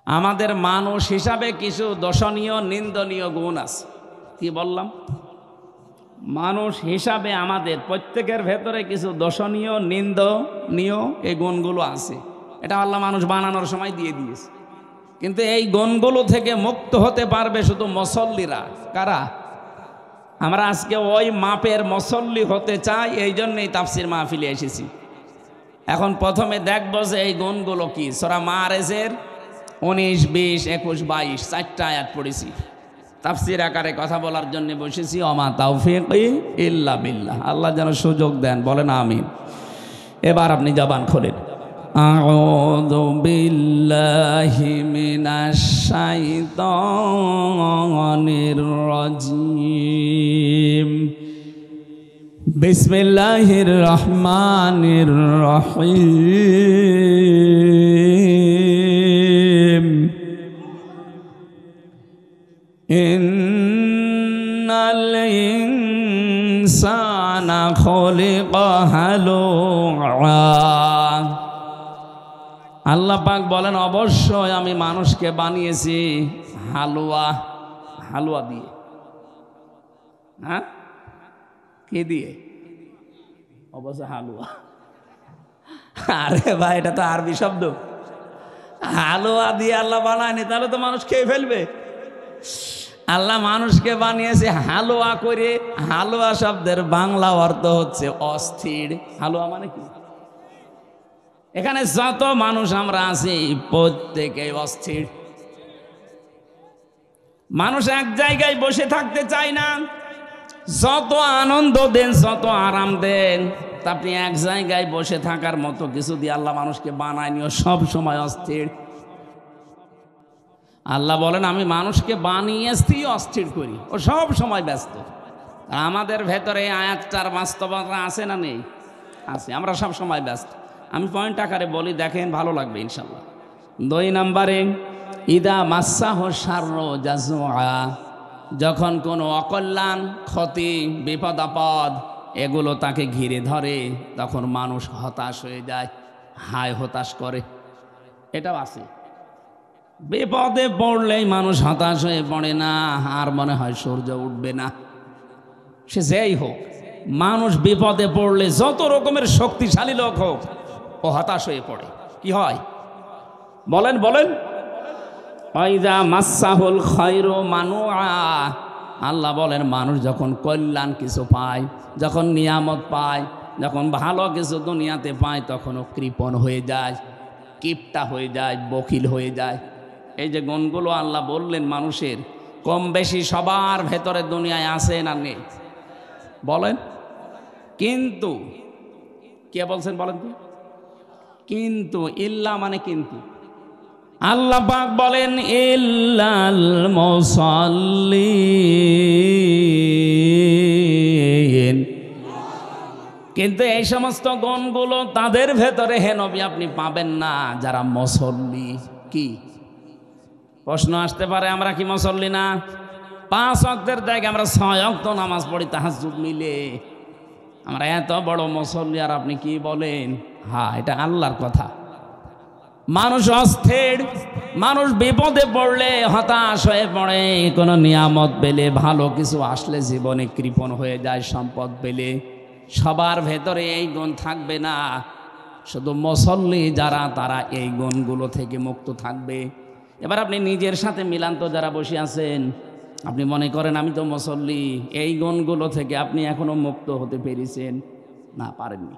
আমাদের মানুষ হিসাবে কিছু দর্শনীয় নিন্দনীয় গুণ আছে। কি বললাম? মানুষ হিসাবে আমাদের প্রত্যেকের ভেতরে কিছু দর্শনীয় নিন্দনীয় এই গুণগুলো আছে। এটা আল্লাহ মানুষ বানানোর সময় দিয়ে দিয়েছে। কিন্তু এই গুণগুলো থেকে মুক্ত হতে পারবে শুধু মুসল্লিরা। কারা? আমরা আজকে ওই মাপের মুসল্লি হতে চাই, এই জন্যই তাফসির মাহফিলে এসেছি। এখন প্রথমে দেখবো যে এই গুণগুলো কি। সূরা মাআরিজের 19, 20, 21, 22 চারটা আয়াত পড়েছি। তাফসির আকারে কথা বলার জন্য বসেছি। ওমা তাওফীকি ইল্লা বিল্লাহ। আল্লাহ যেন সুযোগ দেন, বলেন আমিন। এবার আপনি জবান খোলেন। আউযু বিল্লাহি মিনাশ শাইতানির রাজীম। বিসমিল্লাহির রহমানির রহিম। ইন্নাল ইনসানা খুলিকা হালুআ। আল্লাহ পাক বলেন, অবশ্যই আমি মানুষকে বানিয়েছি হালুয়া। হালুয়া দিয়ে। হ্যাঁ, কি দিয়ে? অবশ্য হালুয়া। আরে ভাই, এটা তো আরবি শব্দ। হালুয়া দিয়ে আল্লাহ বানায়নি, তাহলে তো মানুষ খেয়ে ফেলবে। আল্লাহ মানুষকে বানিয়েছে হালুয়া করে। হালুয়া শব্দের বাংলা অর্থ হচ্ছে অস্থির। হালুয়া মানে কি? এখানে যত মানুষ আমরা আছি প্রত্যেকে অস্থির। মানুষ এক জায়গায় বসে থাকতে চায় না। যত আনন্দ দেন, যত আরাম দেন, তা আপনি এক জায়গায় বসে থাকার মতো কিছু দিয়ে আল্লাহ মানুষকে বানায়নি। ও সব সময় অস্থির। আল্লাহ বলেন, আমি মানুষকে বানিয়েছি অস্থির করি। ও সব সময় ব্যস্ত। আমাদের ভেতরে আয়াতটার বাস্তবতা আছে না নেই? আছে। আমরা সব সময় ব্যস্ত। আমি পয়েন্ট আকারে বলি, দেখেন, ভালো লাগবে ইনশাল্লাহ। 2 নম্বরে, ইদা মাসাহু শাররু জাজুআ। যখন কোনো অকল্যাণ, ক্ষতি, বিপদ আপদ এগুলো তাকে ঘিরে ধরে, তখন মানুষ হতাশ হয়ে যায়, হায় হতাশ করে। এটাও আছে। বিপদে পড়লেই মানুষ হতাশ হয়ে পড়ে না, আর মনে হয় সূর্য উঠবে না। সে যেই হোক, মানুষ বিপদে পড়লে যত রকমের শক্তিশালী লোক হোক, ও হতাশ হয়ে পড়ে। কি হয় বলেন বলেন? ওয়াইদা মাসাহুল খায়রু মানুআ। আল্লাহ বলেন, মানুষ যখন কল্যাণ কিছু পায়, যখন নিয়ামত পায়, যখন ভালো কিছু দুনিয়াতে পায়, তখন ও কৃপণ হয়ে যায়, কিপটা হয়ে যায়, বকিল হয়ে যায়। এই যে গুণগুলো আল্লাহ বললেন মানুষের, কম বেশি সবার ভেতরে দুনিয়ায় আছে না নেই? বলেন। কিন্তু কে বলছেন বলেন তো? কিন্তু ইল্লা মানে কিন্তু। আল্লাহ পাক বলেন, ইল্লাল মুসাল্লিন। কিন্তু এই সমস্ত গুণগুলো তাদের ভেতরে হে নবী আপনি পাবেন না যারা মুসল্লি। কি প্রশ্ন আসতে পারে, আমরা কি মুসল্লি না? 5 ওয়াক্তের জায়গায় আমরা 6 ওয়াক্ত নামাজ পড়ি তাহাজ্জুদ মিলে। আমরা এত বড় মুসল্লি, আর আপনি কি বলেন? হ্যাঁ, এটা আল্লাহর কথা। মানুষ অস্থির, মানুষ বিপদে পড়লে হতাশ হয়ে পড়ে, কোনো নিয়ামত পেলে, ভালো কিছু আসলে জীবনে কৃপণ হয়ে যায়। সম্পদ পেলে সবার ভেতরে এই গুণ থাকবে না। শুধু মুসল্লি যারা, তারা এই গুণগুলো থেকে মুক্ত থাকবে। এবার আপনি নিজের সাথে মিলান তো, যারা বসে আছেন, আপনি মনে করেন আমি তো মুসল্লি, এই গুণগুলো থেকে আপনি এখনো মুক্ত হতে পেরেছেন না? পারেননি।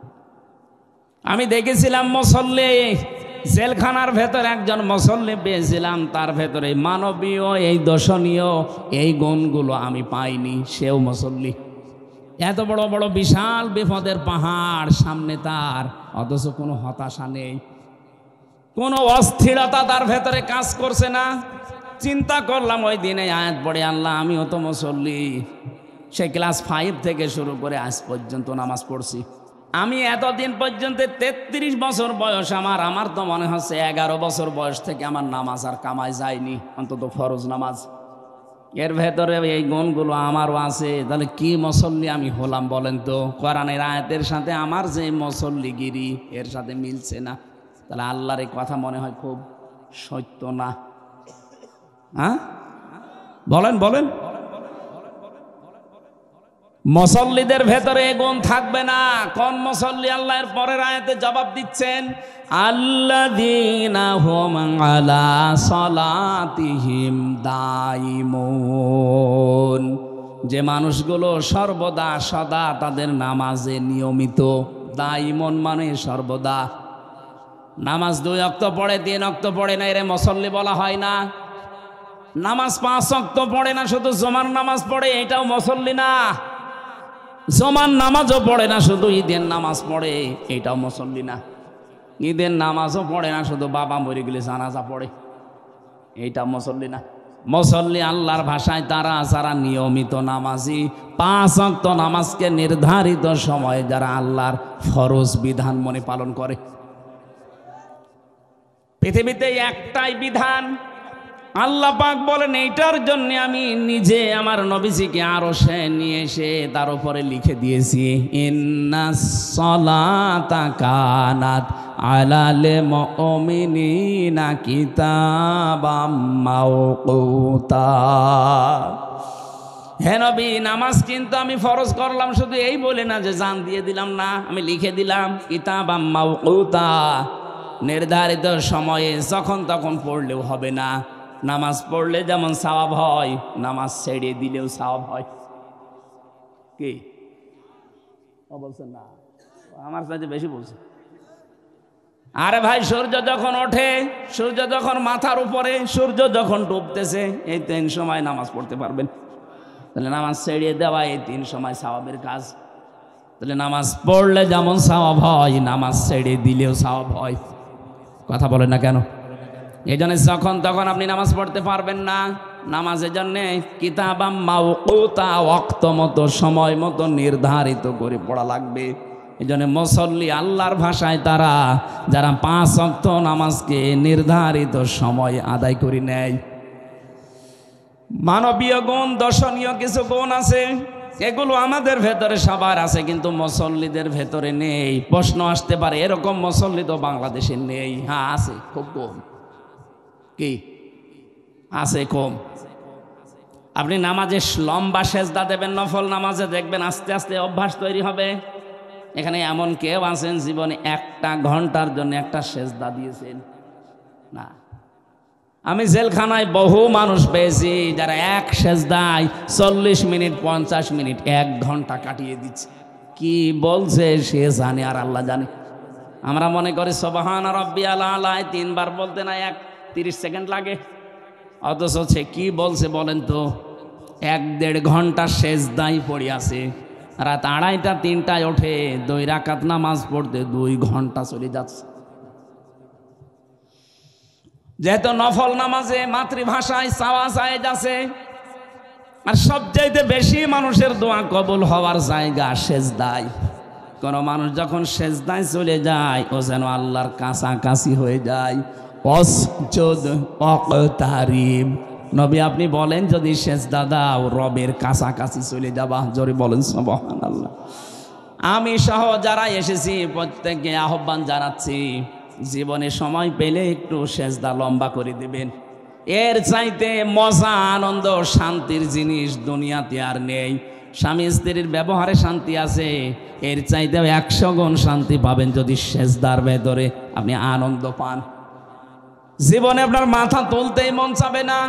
আমি দেখেছিলাম মুসল্লি, জেলখানার ভেতর একজন মুসল্লি পেয়েছিলাম, তার ভেতরে মানবীয় এই দর্শনীয় এই গুণগুলো আমি পাইনি। সেও মুসল্লি। এত বড় বড় বিশাল বিপদের পাহাড় সামনে তার, অথচ কোনো হতাশা নেই, কোনো অস্থিরতা তার ভেতরে কাজ করছে না। চিন্তা করলাম ওই দিনে আয়াত পড়ে, আল্লাহ আমিও তো মুসল্লি। সে ক্লাস 5 থেকে শুরু করে আজ পর্যন্ত নামাজ পড়ছি। আমি এতদিন পর্যন্ত 33 বছর বয়স আমার তো মনে হচ্ছে 11 বছর বয়স থেকে আমার নামাজ আর কামাই যায়নি, অন্তত ফরজ নামাজ। এর ভেতরে এই গুণগুলো আমারও আছে। তাহলে কি মুসল্লি আমি হলাম বলেন তো? কোরআনের আয়াতের সাথে আমার যে মুসল্লিগিরি, এর সাথে মিলছে না। তাহলে আল্লাহর এই কথা মনে হয় খুব সত্য না? হ্যাঁ বলেন বলেন, মুসল্লিদের ভেতরে গুণ থাকবে না। কোন মুসল্লি? আল্লাহর পরের আয়াতে জবাব দিচ্ছেন, আল্লাযীনা হুম আলা সালাতিহিম দাইমুন, যে মানুষগুলো সর্বদা সদা তাদের নামাজে নিয়মিত। দাইমুন মানে সর্বদা। নামাজ 2 ওয়াক্ত পড়ে 3 ওয়াক্ত পড়ে না, এরে মুসল্লি বলা হয় না। নামাজ 5 ওয়াক্ত পড়ে না, শুধু জুমার নামাজ পড়ে, এটাও মুসল্লি না। জুমার নামাজও পড়ে না, শুধু ঈদের নামাজ পড়ে, এটাও মুসল্লি না। ঈদের নামাজও পড়ে না, শুধু বাবা মরে গেলে জানাজা পড়ে, এইটা মুসল্লি না। মুসল্লি আল্লাহর ভাষায় তারা যারা নিয়মিত নামাজি, 5 ওয়াক্ত নামাজকে নির্ধারিত সময়ে যারা আল্লাহর ফরজ বিধান মনে পালন করে। পৃথিবীতে একটাই বিধান, আল্লাহ পাক বলেন এইটার জন্য আমি নিজে আমার নবীজিকে আরশে নিয়ে এসে তার উপরে লিখে দিয়েছি, ইন্নাস সালাতা কানাত আলাল মুমিনিনা কিতাবাম মাওকুতা। হে নবী, নামাজ কিন্তু আমি ফরজ করলাম শুধু এই বলে না যে জান দিয়ে দিলাম, না, আমি লিখে দিলাম কিতাবাম মাওকুতা, নির্ধারিত সময়ে যখন তখন পড়লেও হবে না। নামাজ পড়লে যেমন সওয়াব হয়, নামাজ ছেড়ে দিলেও সওয়াব হয়। কি বলছেন? না, আমার সাথে বেশি বলছে। আরে ভাই, সূর্য যখন ওঠে, সূর্য যখন মাথার উপরে, সূর্য যখন ডুবতেছে, এই 3 সময় নামাজ পড়তে পারবেন। তাহলে নামাজ ছেড়ে দেওয়া এই 3 সময় সওয়াবের কাজ। তাহলে নামাজ পড়লে যেমন সওয়াব হয়, নামাজ ছেড়ে দিলেও সওয়াব হয়। কথা বলেন না কেন? এই জন্য যখন তখন আপনি নামাজ পড়তে পারবেন না। নামাজের জন্যে কিতাবাম মাওকুতা, ওয়াক্ত মতো, সময় মতো নির্ধারিত করে পড়া লাগবে। এই জন্য মুসল্লি আল্লাহর ভাষায় তারা যারা 5 ওয়াক্ত নামাজকে নির্ধারিত সময় আদায় করে নেয়। মানবীয় গুণ, দর্শনীয় কিছু গুণ আছে, এগুলো আমাদের ভেতরে সবার আছে, কিন্তু মুসল্লিদের ভেতরে নেই। প্রশ্ন আসতে পারে, এরকম মুসল্লি তো বাংলাদেশে নেই। হ্যাঁ আছে, খুব কম। কি আছে? কম। আপনি নামাজে লম্বা সেজদা দেবেন, নফল নামাজে দেখবেন আস্তে আস্তে অভ্যাস তৈরি হবে। এখানে এমন কেউ আছেন জীবনে 1 ঘন্টার জন্য একটা সেজদা দিয়েছেন? না। আমি জেলখানায় বহু মানুষ পেয়েছি যারা এক সেজদায় 40 মিনিট, 50 মিনিট, 1 ঘন্টা কাটিয়ে দিচ্ছে। কি বলছে সে জানে আর আল্লাহ জানে। আমরা মনে করি সুবহান রাব্বিয়াল আলা 3 বার বলতে না 30 সেকেন্ড লাগে, অথচ সে কি বলছে বলেন তো? 1-1.5 ঘন্টা সেজদায় পড়ে আছে। রাত 2:30টা 3টায় ওঠে 2 রাকাত নামাজ পড়তে 2 ঘন্টা চলে যাচ্ছে। যেহেতু নফল নামাজে মাতৃভাষায় চাওয়া জায়েজ আছে, আর সবচাইতে বেশি মানুষের দোয়া কবুল হওয়ার জায়গা সেজদায়। কোন মানুষ যখন সেজদায় চলে যায়, ও যেন আল্লাহর কাছাকাছি হয়ে যায়। ওয়াসজুদ ওয়াকতারিব, নবী আপনি বলেন যদি সেজদা দাও রবের কাছাকাছি চলে যাবা। জোরে বলেন সুবহানাল্লাহ। আমি সহ যারা এসেছি প্রত্যেককে আহ্বান জানাচ্ছি, জীবনে সময় পেলে একটু সেজদা লম্বা করে দিবেন। এর চাইতে মজা, আনন্দ, শান্তির জিনিস দুনিয়াতে আর নেই। স্বামী স্ত্রীর ব্যবহারে শান্তি আছে, এর চাইতেও 100 গুণ শান্তি পাবেন যদি সেজদার ভেতরে আপনি আনন্দ পান। জীবনে আপনার মাথা তুলতেই মন চাবে না।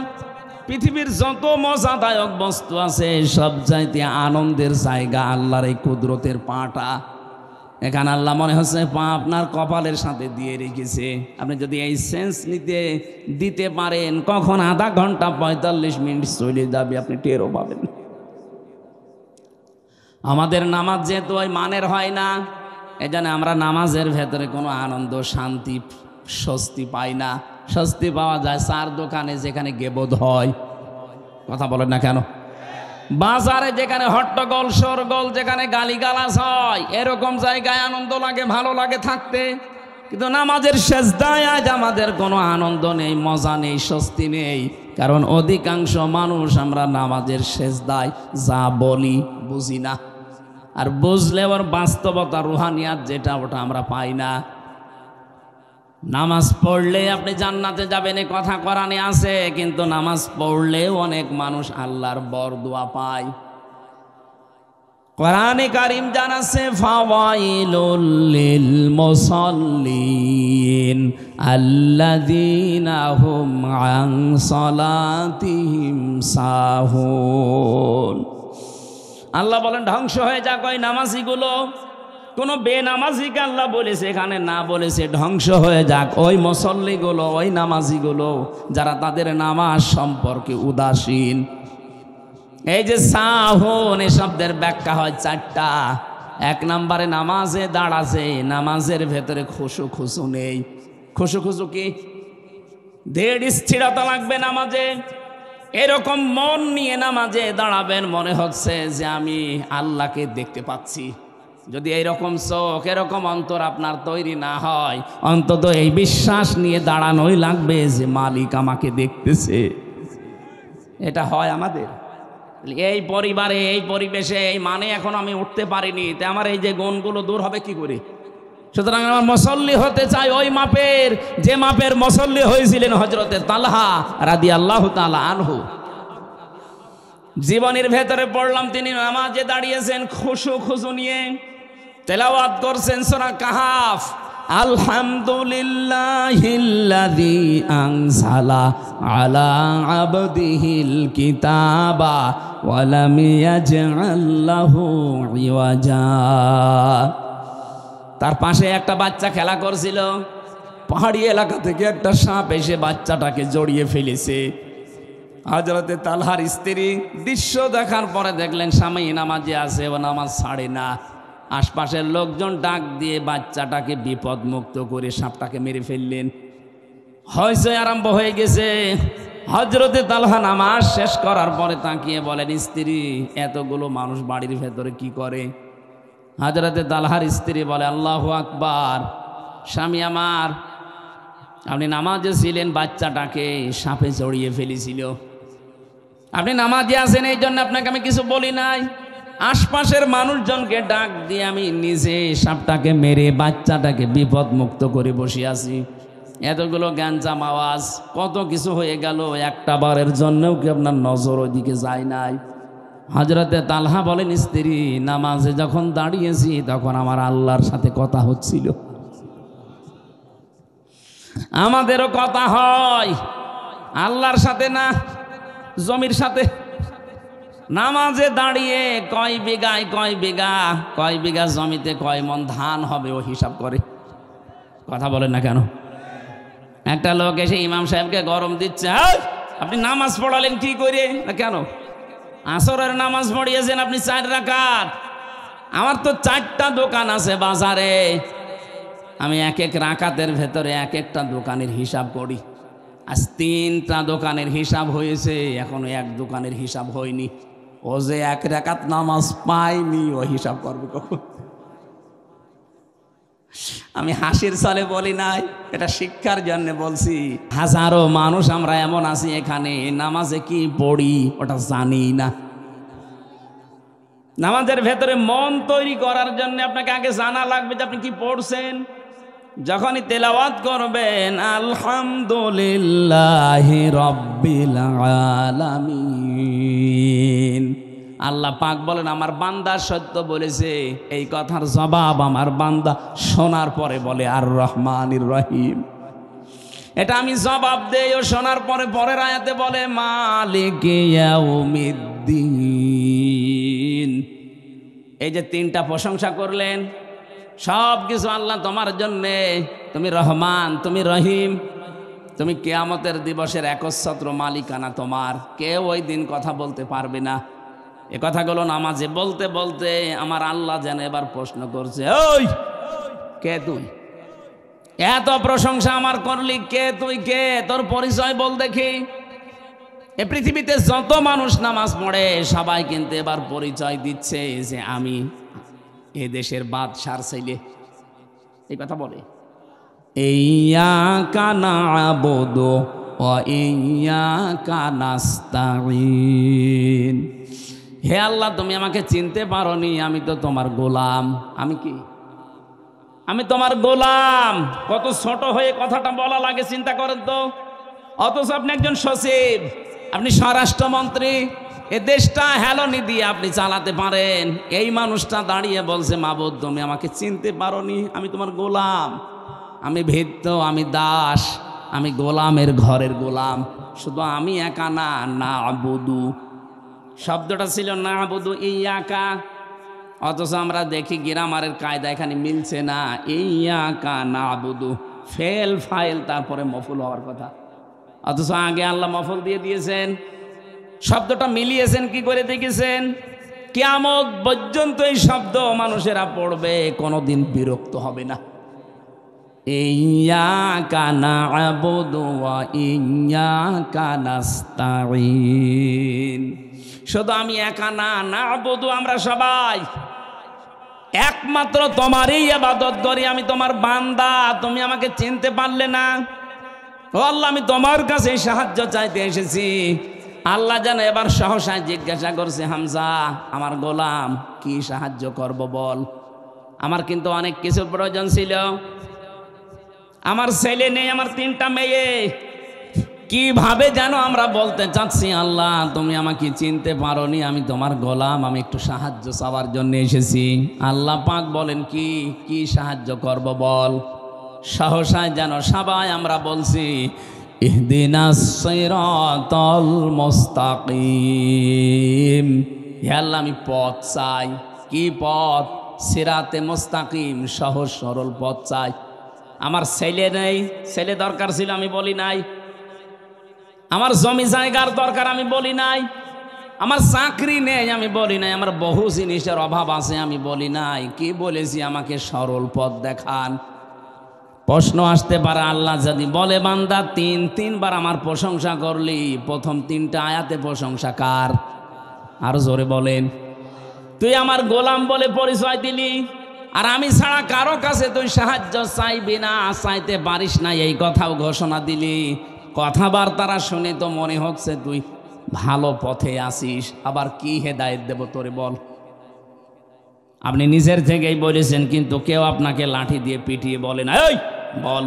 পৃথিবীর যত মজাদায়ক বস্তু আছে সব চাইতে আনন্দের জায়গা আল্লাহর এই কুদরতের পাটা। এখানে আল্লাহ মনে হচ্ছে পা আপনার কপালের সাথে দিয়ে রেখেছে। আপনি যদি এই সেন্স দিতে পারেন, কখন আধা ঘন্টা 45 মিনিট চলে যাবে আপনি টেরও পাবেন। আমাদের নামাজ যেহেতু ওই মানের হয় না, এজন্য আমরা নামাজের ভেতরে কোনো আনন্দ, শান্তি, স্বস্তি পাই না। স্বস্তি পাওয়া যায় 4 দোকানে যেখানে গেবদ হয়। কথা বলেন না কেন? বাজারে যেখানে হট্টগোল, শোরগোল, যেখানে গালিগালাজ হয়, এরকম জায়গায় আনন্দ লাগে, ভালো লাগে থাকতে। কিন্তু নামাজের সেজদায় আজ আমাদের কোনো আনন্দ নেই, মজা নেই, স্বস্তি নেই। কারণ অধিকাংশ মানুষ আমরা নামাজের সেজদায় যা বলি বুঝি না, আর বুঝলে ওর বাস্তবতা, রুহানিয়াত যেটা, ওটা আমরা পাই না। নামাজ পড়লে আপনি জান্নাতে যাবেন এ কথা কোরআনে আছে, কিন্তু নামাজ পড়লেও অনেক মানুষ আল্লাহর বরদোয়া পায়। কোরআনে কারীম জানাচ্ছে ফাওয়াইলুল লিল মুসাল্লিন আল্লাযীনা হুম আন সালাতিহিম সাহুন। আল্লাহ বলেন ধ্বংস হয়ে যাক ওই নামাজিগুলো। কোনো বেনামাজিকে আল্লাহ বলেছে এখানে না, বলেছে ধ্বংস হয়ে যাক ওই মুসল্লিগুলো, ওই নামাজিগুলো যারা তাদের নামাজ সম্পর্কে উদাসীন। এই যে সাহুন এ শব্দের ব্যাখ্যা হয় চারটা। এক নম্বরে নামাজে দাঁড়াছে, নামাজের ভেতরে খুশু খুশু নেই। খুশু খুশু কি? দেড় স্থিরতা লাগবে নামাজে। এরকম মন নিয়ে নামাজে দাঁড়াবেন, মনে হচ্ছে যে আমি আল্লাহকে দেখতে পাচ্ছি। যদি এইরকম চোখ, এরকম অন্তর আপনার তৈরি না হয়, অন্তত এই বিশ্বাস নিয়ে দাঁড়ানোই লাগবে যে মালিক আমাকে দেখতেছে। এটা হয় আমাদের এই পরিবারে, এই পরিবেশে, এই মানে এখন আমি উঠতে পারিনি, তে আমার এই যে গুণগুলো দূর হবে কি করে? সুতরাং আমার মুসল্লি হতে চাই ওই মাপের, যে মাপের মুসল্লি হয়েছিলেন হযরতে তালহা রাদিয়াল্লাহু তাআলা আনহু। জীবনের ভেতরে পড়লাম তিনি নামাজে দাঁড়িয়েছেন খুশু খুশু নিয়ে, তেলাওয়াত করছেন সূরা কাহাফ। আলহামদুলিল্লাহিল্লাযী আনজালা আলা আবদিহিল কিতাবা ওয়া লাম ইয়াজআল লাহু ইওয়াজা। তার পাশে একটা বাচ্চা খেলা করছিল, পাহাড়ি এলাকা থেকে একটা সাপ এসে বাচ্চাটাকে জড়িয়ে ফেলেছে। হযরতে তালহার স্ত্রী দৃশ্য দেখার পরে দেখলেন স্বামী নামাজে আছে, ও নামাজ ছাড়ে না। আশপাশের লোকজন ডাক দিয়ে বাচ্চাটাকে বিপদ মুক্ত করে সাপটাকে মেরে ফেললেন। হইচই আরম্ভ হয়ে গেছে। হযরতে তালহা নামাজ শেষ করার পরে তাকিয়ে বলেন, স্ত্রী এতগুলো মানুষ বাড়ির ভেতরে কি করে? হযরতে তালহার স্ত্রী বলে, আল্লাহু আকবার, স্বামী আমার, আপনি নামাজে ছিলেন, বাচ্চাটাকে সাপে জড়িয়ে ফেলেছিল। আপনি নামাজে আছেন এই জন্য আপনাকে আমি কিছু বলি নাই। আশপাশের মানুষজনকে ডাক দিয়ে আমি নিজে সাপটাকে মেরে বাচ্চাটাকে বিপদ মুক্ত করে বসে আছি। এতগুলো গ্যাঞ্জাম আওয়াজ, কত কিছু হয়ে গেল, একটা বারের জন্যও কি আপনার নজর ওইদিকে যায় নাই? হযরতে তালহা বলেন, স্ত্রী নামাজে যখন দাঁড়িয়েছি তখন আমার আল্লাহর সাথে কথা হচ্ছিল। আমাদেরও কথা হয় আল্লাহর সাথে না, জমির সাথে। নামাজে দাঁড়িয়ে কয় বিঘায় কয় বিঘা, কয় বিঘা জমিতে কয় মন ধান হবে ও হিসাব করে। কথা বলেন না কেন? একটা লোক এসে ইমাম সাহেবকে গরম দিচ্ছে, আপনি নামাজ পড়ালেন কি করে? না কেন? আসরের নামাজ পড়িয়েছেন আপনি 4 রাকাত। আমার তো 4টা দোকান আছে বাজারে, আমি এক এক রাকাতের ভেতরে এক একটা দোকানের হিসাব করি। আজ 3টা দোকানের হিসাব হয়েছে, এখনো এক দোকানের হিসাব হয়নি। ও যে 1 রাকাত নামাজ পায়নি, ও হিসাব করবে কখন? আমি হাসির ছলে বলি নাই, এটা শিক্ষার জন্য বলছি। হাজারো মানুষ আমরা এমন আছি এখানে, নামাজে কি পড়ি ওটা জানি না। নামাজের ভেতরে মন তৈরি করার জন্য আপনাকে আগে জানা লাগবে যে আপনি কি পড়ছেন। যখনই তেলাওয়াত করবেন আলহামদুলিল্লাহি রাব্বিল আলামিন, আল্লাহ পাক বলেন আমার বান্দা সত্য বলেছে, এই কথার জবাব আমার বান্দা শোনার পরে বলে আর রহমানির রহিম। এটা আমি জবাব দেই, ও শোনার পরে পরের আয়াতে বলে মালিকি ইয়াউমিদ্দিন। এই যে 3টা প্রশংসা করলেন, সব কিছু আল্লাহ তোমার জন্যে। তুমি রহমান, তুমি রহিম, তুমি কিয়ামতের দিবসের একচ্ছত্র মালিকানা তোমার। কেউ ওই দিন কথা বলতে পারবে না। এ কথাগুলো নামাজে বলতে বলতে আমার আল্লাহ যেন এবার প্রশ্ন করছে, ওই কে তুই? এত প্রশংসা আমার করলি, কে তুই? কে তোর পরিচয় বল দেখি। এ পৃথিবীতে যত মানুষ নামাজ পড়ে সবাই কিন্তু এবার পরিচয় দিচ্ছে যে আমি এ দেশের বাদশার ছেলে। এই কথা বলে ইয়্যাকা না'বুদু ওয়া ইয়্যাকা নাস্তাঈন। হে আল্লাহ, তুমি আমাকে চিনতে পারোনি, আমি তো তোমার গোলাম। আমি কি? আমি তোমার গোলাম। কত ছোট হয়ে কথাটা বলা লাগে চিন্তা করেন তো। অথচ আপনি একজন সচিব, আপনি স্বরাষ্ট্রমন্ত্রী, এ দেশটা হেলনি দিয়ে আপনি চালাতে পারেন। এই মানুষটা দাঁড়িয়ে বলছে, মাবুদ তুমি আমাকে চিনতে পারোনি, আমি তোমার গোলাম, আমি ভৃত্য, আমি দাস, আমি গোলামের ঘরের গোলাম। শুধু আমি একা না, না আবুদু শব্দটা ছিল না আবুদু ইয়াকা। অথচ আমরা দেখি গ্রামারের কায়দা এখানে মিলছে না। ইয়াকা না আবুদু, ফেল ফাইল তারপরে মফুল হওয়ার কথা, অথচ আগে আল্লাহ মফুল দিয়ে দিয়েছেন। শব্দটা মিলিয়েছেন কি করে দেখেছেন? কিয়ামত পর্যন্ত এই শব্দ মানুষেরা পড়বে, কোনোদিন বিরক্ত হবে না। ইয়াকা না'বুদু ওয়া ইয়াকা নাস্তাঈন। শুধু আমি একা না, না'বুদু আমরা সবাই একমাত্র তোমারই ইবাদত করি, আমি তোমার বান্দা, তুমি আমাকে চিনতে পারলে না। ও আল্লাহ, আমি তোমার কাছে সাহায্য চাইতে এসেছি। আল্লাহ যেন এবার সহসায় জিজ্ঞাসা করছে, হামজা আমার গোলাম কি সাহায্য করব বল। আমার কিন্তু অনেক কিছুর প্রয়োজন ছিল, আমার ছেলে নেই, আমার 3টা মেয়ে। কিভাবে যেন আমরা বলতে চাচ্ছি, আল্লাহ তুমি আমাকে চিনতে পারোনি, আমি তোমার গোলাম, আমি একটু সাহায্য চাওয়ার জন্য এসেছি। আল্লাহ পাক বলেন, কি সাহায্য করব বল। সহসায় যেন সবাই আমরা বলছি, ইহদিনাস সিরাতাল মুস্তাকিম। হে আল্লাহ আমি পথ চাই। কি পথ? সিরাতে মুস্তাকিম, সহজ সরল পথ চাই। আমার ছেলে নেই, ছেলে দরকার ছিল আমি বলি নাই। আমার জমি জায়গার দরকার আমি বলি নাই। আমার চাকরি নেই আমি বলি নাই। আমার বহু জিনিসের অভাব আছে আমি বলি নাই। কি বলেছি? আমাকে সরল পথ দেখান। প্রশ্ন আসতে পারে, আল্লাহ যদি বলে বান্দা 3বার আমার প্রশংসা করলি, প্রথম 3টা আয়াতে প্রশংসা কার? আর জোরে বলেন। তুই আমার গোলাম বলে পরিচয় দিলি, আর আমি ছাড়া কারো কাছে তুই সাহায্য চাইবি না, চাইতে পারিস না, এই কথাও ঘোষণা দিলি। কথাবার্তারা শুনে তো মনে হচ্ছে তুই ভালো পথে আসিস। আবার কি হেদায়েত দেব তোরে বল? আপনি নিজের থেকেই বলেছেন, কিন্তু কেউ আপনাকে লাঠি দিয়ে পিটিয়ে বলে না, এই বল।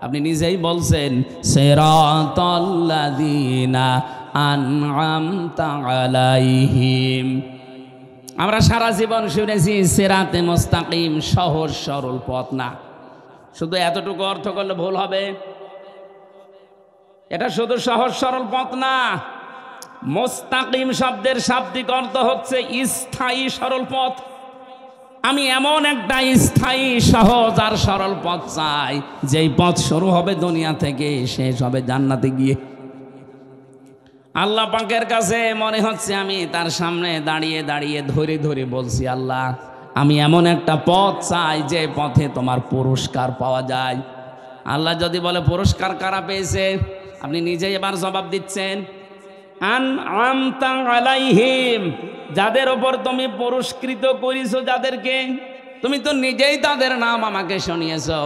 আপনি নিজেই বলছেন, সিরাতাল্লাযীনা আন'আমতা আলাইহিম। আমরা সারা জীবন শুনেছি সিরাতে মুস্তাকিম, সহজ সরল পথ না। শুধু এতটুকু অর্থ করলে ভুল হবে। এটা শুধু সহজ সরল পথ না। মুস্তাকিম শব্দের শাব্দিক অর্থ হচ্ছে স্থায়ী সরল পথ। আমি এমন একটা স্থায়ী সহজ আর সরল পথ চাই, যেই পথ শুরু হবে দুনিয়া থেকে, শেষ হবে জান্নাতে গিয়ে। আল্লাহ পাকের কাছে মনে হচ্ছে আমি তার সামনে দাঁড়িয়ে দাঁড়িয়ে ধরে ধরে বলছি, আল্লাহ আমি এমন একটা পথ চাই যে পথে তোমার পুরস্কার পাওয়া যায়। আল্লাহ যদি বলে পুরস্কার কারা পেয়েছে, আপনি নিজেই এবার জবাব দিচ্ছেন, আন'আমতা আলাইহিম, যাদের ওপর তুমি পুরস্কৃত করিছো, যাদেরকে তুমি তো নিজেই তাদের নাম আমাকে শুনিয়েছো,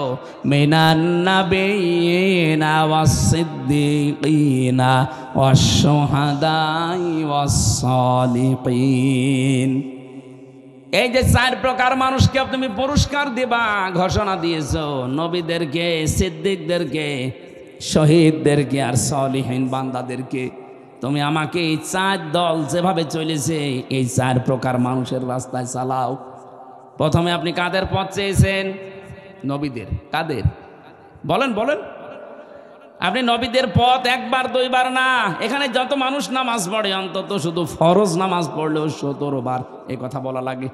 মিনান নাবিয়িনা ওয়াস-সিদ্দীকিনা ওয়াশ-শুহাদাই ওয়াস-সালিহিন। এই যে 4 প্রকার মানুষকে তুমি পুরস্কার দিবা ঘোষণা দিয়েছো, নবীদেরকে, সিদ্দিকদেরকে, শহীদদেরকে আর সলিহিন বান্দাদেরকে। তুমি আমাকে এই 4 দল যেভাবে চলেছে এই 4 প্রকার মানুষের রাস্তায় চালাও। প্রথমে আপনি কাদের পথ চেয়েছেন? নবীদের। কাদের বলেন বলেন? আপনি নবীদের পথ 1বার 2বার না, এখানে যত মানুষ নামাজ পড়ে অন্তত শুধু ফরজ নামাজ পড়লেও 17 বার এই কথা বলা লাগে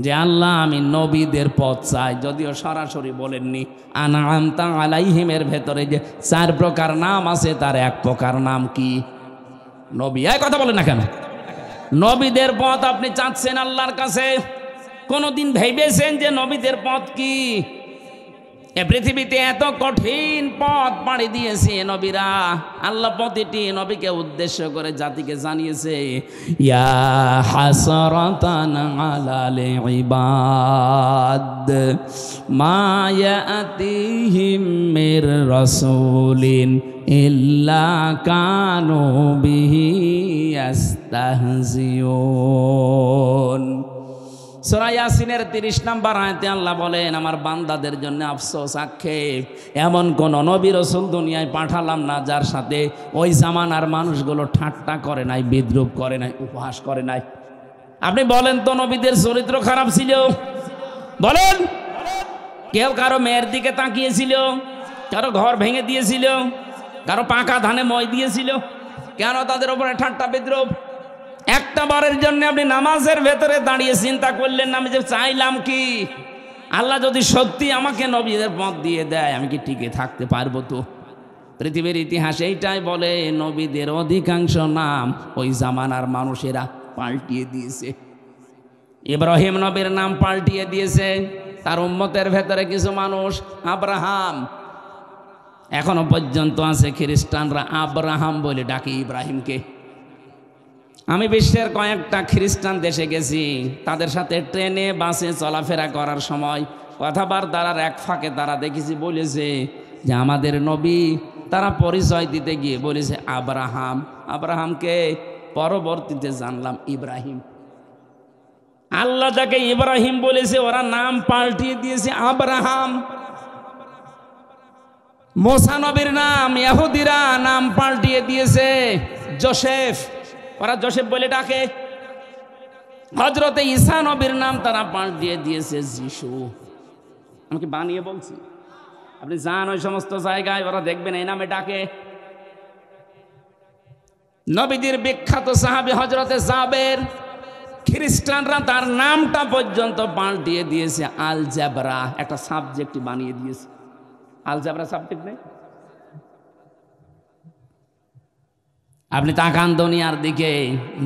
যে আল্লাহ আমি নবীদের পথ চাই। যদিও সরাসরি বলেননি। আন'আমতা আলাইহিমের ভেতরে যে 4 প্রকার নাম আছে, তার 1 প্রকার নাম কি? নবী। এই কথা বলেন না কেন? নবীদের পথ আপনি চাচ্ছেন আল্লাহর কাছে। কোনদিন ভেবেছেন যে নবীদের পথ কি? এ পৃথিবীতে এত কঠিন পথ পাড়ি দিয়েছে নবীরা। আল্লাহ প্রতিটি নবীকে উদ্দেশ্য করে জাতিকে জানিয়েছে, ইয়া হাসরাতান আলাল ইবাদ মা ইয়াতিহিম মির রাসূলিন ইল্লা কানু বিহি ইস্তাহজিউন। সূরা ইয়াসিনের 30 নম্বর আয়াতে আল্লাহ বলেন, আমার বান্দাদের জন্য আফসোস, আক্ষেপ, এমন কোন নবী রাসূল দুনিয়ায় পাঠালাম না যার সাথে ওই জামানার মানুষগুলো ঠাট্টা করে নাই, বিদ্রূপ করে নাই, উপহাস করে নাই। আপনি বলেন তো নবীদের চরিত্র খারাপ ছিল? বলেন, কেউ কারো মেয়ের দিকে তাকিয়েছিল? কারো ঘর ভেঙে দিয়েছিল? কারো পাকা ধানে মই দিয়েছিল? কেন তাদের উপরে ঠাট্টা বিদ্রূপ? একটা বারের জন্য আপনি নামাজের ভেতরে দাঁড়িয়ে চিন্তা করলেন না, আমি যে চাইলাম কি, আল্লাহ যদি সত্যি আমাকে নবীদের পথ দিয়ে দেয় আমি কি টিকে থাকতে পারবো? তো পৃথিবীর ইতিহাস এইটাই বলে, নবীদের অধিকাংশ নাম ওই জামানার মানুষেরা পাল্টিয়ে দিয়েছে। ইব্রাহিম নবীর নাম পাল্টিয়ে দিয়েছে, তার উম্মতের ভেতরে কিছু মানুষ আব্রাহাম, এখনো পর্যন্ত আছে খ্রিস্টানরা আব্রাহাম বলে ডাকে ইব্রাহিমকে। আমি বিশ্বের কয়েকটা খ্রিস্টান দেশে গেছি, তাদের সাথে ট্রেনে বাসে চলাফেরা করার সময় কথাবার্তার এক ফাঁকে তারা দেখেছি বলেছে যে আমাদের নবী, তারা পরিচয় দিতে গিয়ে বলেছে আব্রাহাম। আব্রাহামকে পরবর্তীতে জানলাম ইব্রাহিম। আল্লাহ যাকে ইব্রাহিম বলেছে ওরা নাম পাল্টিয়ে দিয়েছে আব্রাহাম। মুসা নবীর নাম ইহুদিরা নাম পাল্টিয়ে দিয়েছে জোসেফ, ওরা জোসেফ বলে ডাকে। হযরতে ঈসা নবীর নাম তারা পাল্টিয়ে দিয়েছে যিশু। আমি কি বানিয়ে বলছি? আপনি যান ওই সমস্ত জায়গায়, ওরা দেখবেন এই নামে ডাকে। নবীদের বিখ্যাত সাহাবী হযরতে জাবের, খ্রিস্টানরা তার নামটা পর্যন্ত পাল্টিয়ে দিয়েছে আল জাবরা, একটা সাবজেক্ট বানিয়ে দিয়েছে। আল জাবরা সাবজেক্ট নেই? আপনি তাকান দুনিয়ার দিকে,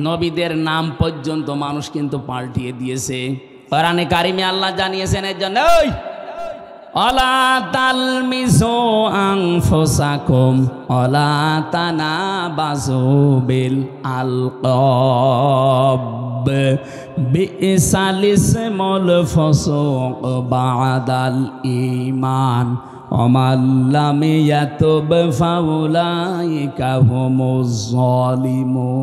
নবীদের নাম পর্যন্ত মানুষ কিন্তু পাল্টিয়ে দিয়েছে। কোরআনে কারিমে আল্লাহ জানিয়েছেন এর জন্য, অলা তালমিজু আনফুসাকুম অলা তানাবাজু বিল আলকাব বিইসাল ইসমুল ফুসুক বাদাল ঈমান ওমান লাম ইয়াতুব ফাউলাইকা হুমুজ জালিমুন।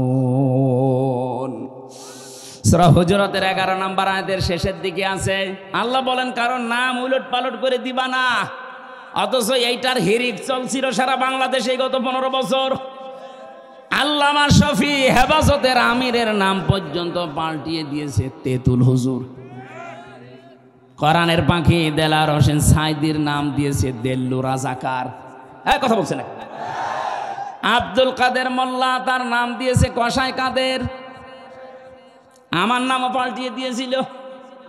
সূরা হুজুরাতের 11 নম্বর আয়াতের শেষের দিকে আছে, আল্লাহ বলেন কারণ নাম উলট পালট করে দিবা না। অথচ এইটার হিরিক চলছিল সারা বাংলাদেশে গত 15 বছর। আল্লামা শফি হেফাজতের আমিরের নাম পর্যন্ত পাল্টিয়ে দিয়েছে তেতুল হুজুর। কোরআনের পাখি দেলার হোসেন সাইদির নাম দিয়েছে দেল্লু রাজাকার। হ্যাঁ, কথা বলছে না? আব্দুল কাদের মোল্লা, তার নাম দিয়েছে কসাই কাদের। আমার নামও পাল্টিয়ে দিয়েছিল,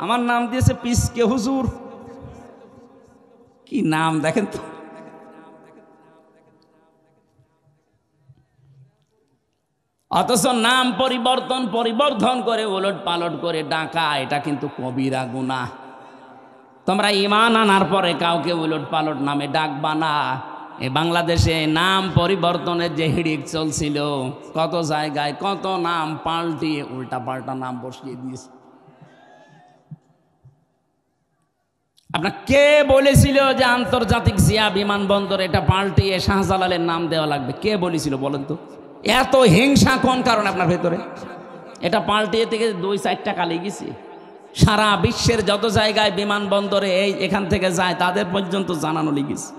আমার নাম দিয়েছে পিসকে হুজুর। কি নাম দেখেন তো। অথচ নাম পরিবর্তন করে উলট পালট করে ডাকা, এটা কিন্তু কবিরা গুনাহ। তোমরা ঈমান আনার পরে কাউকে উলট পালট নামে ডাকবা না। এই বাংলাদেশে নাম পরিবর্তনের যে হিড়িক চলছিল, কত জায়গায় কত নাম পাল্টিয়ে উল্টা পাল্টা নাম বসিয়ে দিয়েছে। আপনার কে বলেছিল যে আন্তর্জাতিক জিয়া বিমানবন্দর এটা পাল্টিয়ে শাহজালালের নাম দেওয়া লাগবে? কে বলেছিল বলেন তো? এত হিংসা কোন কারণ আপনার ভেতরে? এটা পাল্টিয়ে থেকে 2-4টা কালে গেছে। সারা বিশ্বের যত জায়গায় বিমানবন্দরে এখান থেকে যায় তাদের পর্যন্ত জানানো লেগেছে।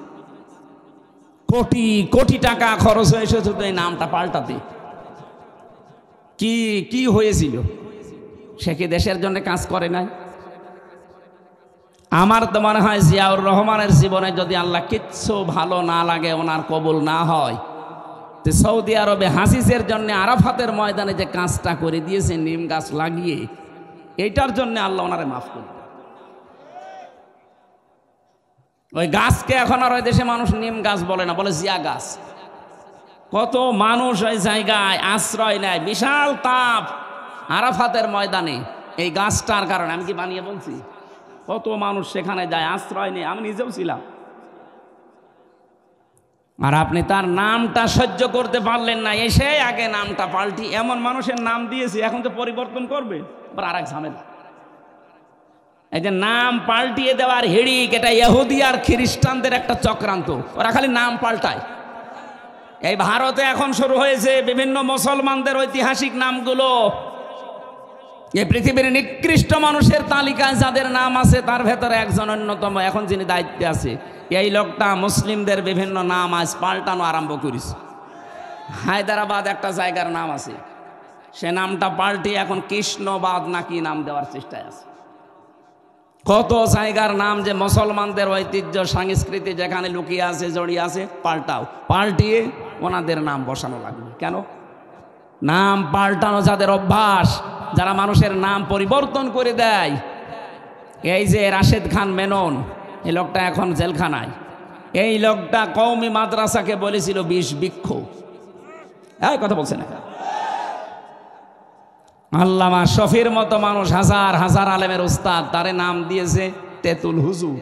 কোটি কোটি টাকা খরচ হয়েছে শুধু এই নামটা পাল্টাতে। কি হয়েছিল? সে কি দেশের জন্য কাজ করে নাই? আমার তো মনে হয় জিয়াউর রহমানের জীবনে যদি আল্লাহ কিচ্ছু ভালো না লাগে, ওনার কবুল না হয়, তো সৌদি আরবে হাসিসের জন্য আরাফাতের ময়দানে যে কাজটা করে দিয়েছে নিম গাছ লাগিয়ে, এইটার জন্য আল্লাহ ওনারে মাফ করবে। ওই গাছকে এখন আর ওই দেশে মানুষ নিম গাছ বলে না, বলে জিয়া গাছ। কত মানুষ ওই জায়গায় আশ্রয় নেয়, বিশাল তাপ আরাফাতের ময়দানে এই গাছটার কারণে। আমি কি বানিয়ে বলছি? কত মানুষ সেখানে যায়, আশ্রয় নেয়। আমি নিজেও ছিলাম। আর আপনি তার নামটা সহ্য করতে পারলেন না, এসে আগে নামটা পাল্টি এমন মানুষের নাম দিয়েছে, এখন তো পরিবর্তন করবে, আর এক ঝামেলা। এই যে নাম পাল্টিয়ে দেওয়ার হিড়িক, এটা ইহুদি আর খ্রিস্টানদের একটা চক্রান্ত। ওরা খালি নাম পাল্টায়। এই ভারতে এখন শুরু হয়েছে বিভিন্ন মুসলমানদের ঐতিহাসিক নামগুলো এই পৃথিবীর নিকৃষ্ট মানুষের তালিকায় যাদের নাম আছে তার ভেতরে একজন অন্যতম, এখন যিনি দায়িত্বে আছে। এই লোকটা মুসলিমদের বিভিন্ন নাম আজ পাল্টানো আরম্ভ করেছে। হায়দ্রাবাদ একটা জায়গার নাম আছে, সে নামটা পাল্টিয়ে এখন কৃষ্ণবাদ নাকি নাম দেওয়ার চেষ্টায় আছে। কত জায়গার নাম যে মুসলমানদের ঐতিহ্য সংস্কৃতি যেখানে লুকিয়ে আছে, জড়িয়ে আছে, পাল্টিয়ে ওনাদের নাম বসানো লাগবে। কেন? নাম পাল্টানো যাদের অভ্যাস, যারা মানুষের নাম পরিবর্তন করে দেয়। এই যে রাশেদ খান মেনন, এই লোকটা এখন জেলখানায়। এই লোকটা কওমি মাদ্রাসাকে বলেছিল ২০ বৃক্ষ। এই কথা বলছে না? আল্লামা শফির মতো মানুষ, হাজার হাজার আলেমের উস্তাদ, তারে নাম দিয়েছে তেতুল হুজুর।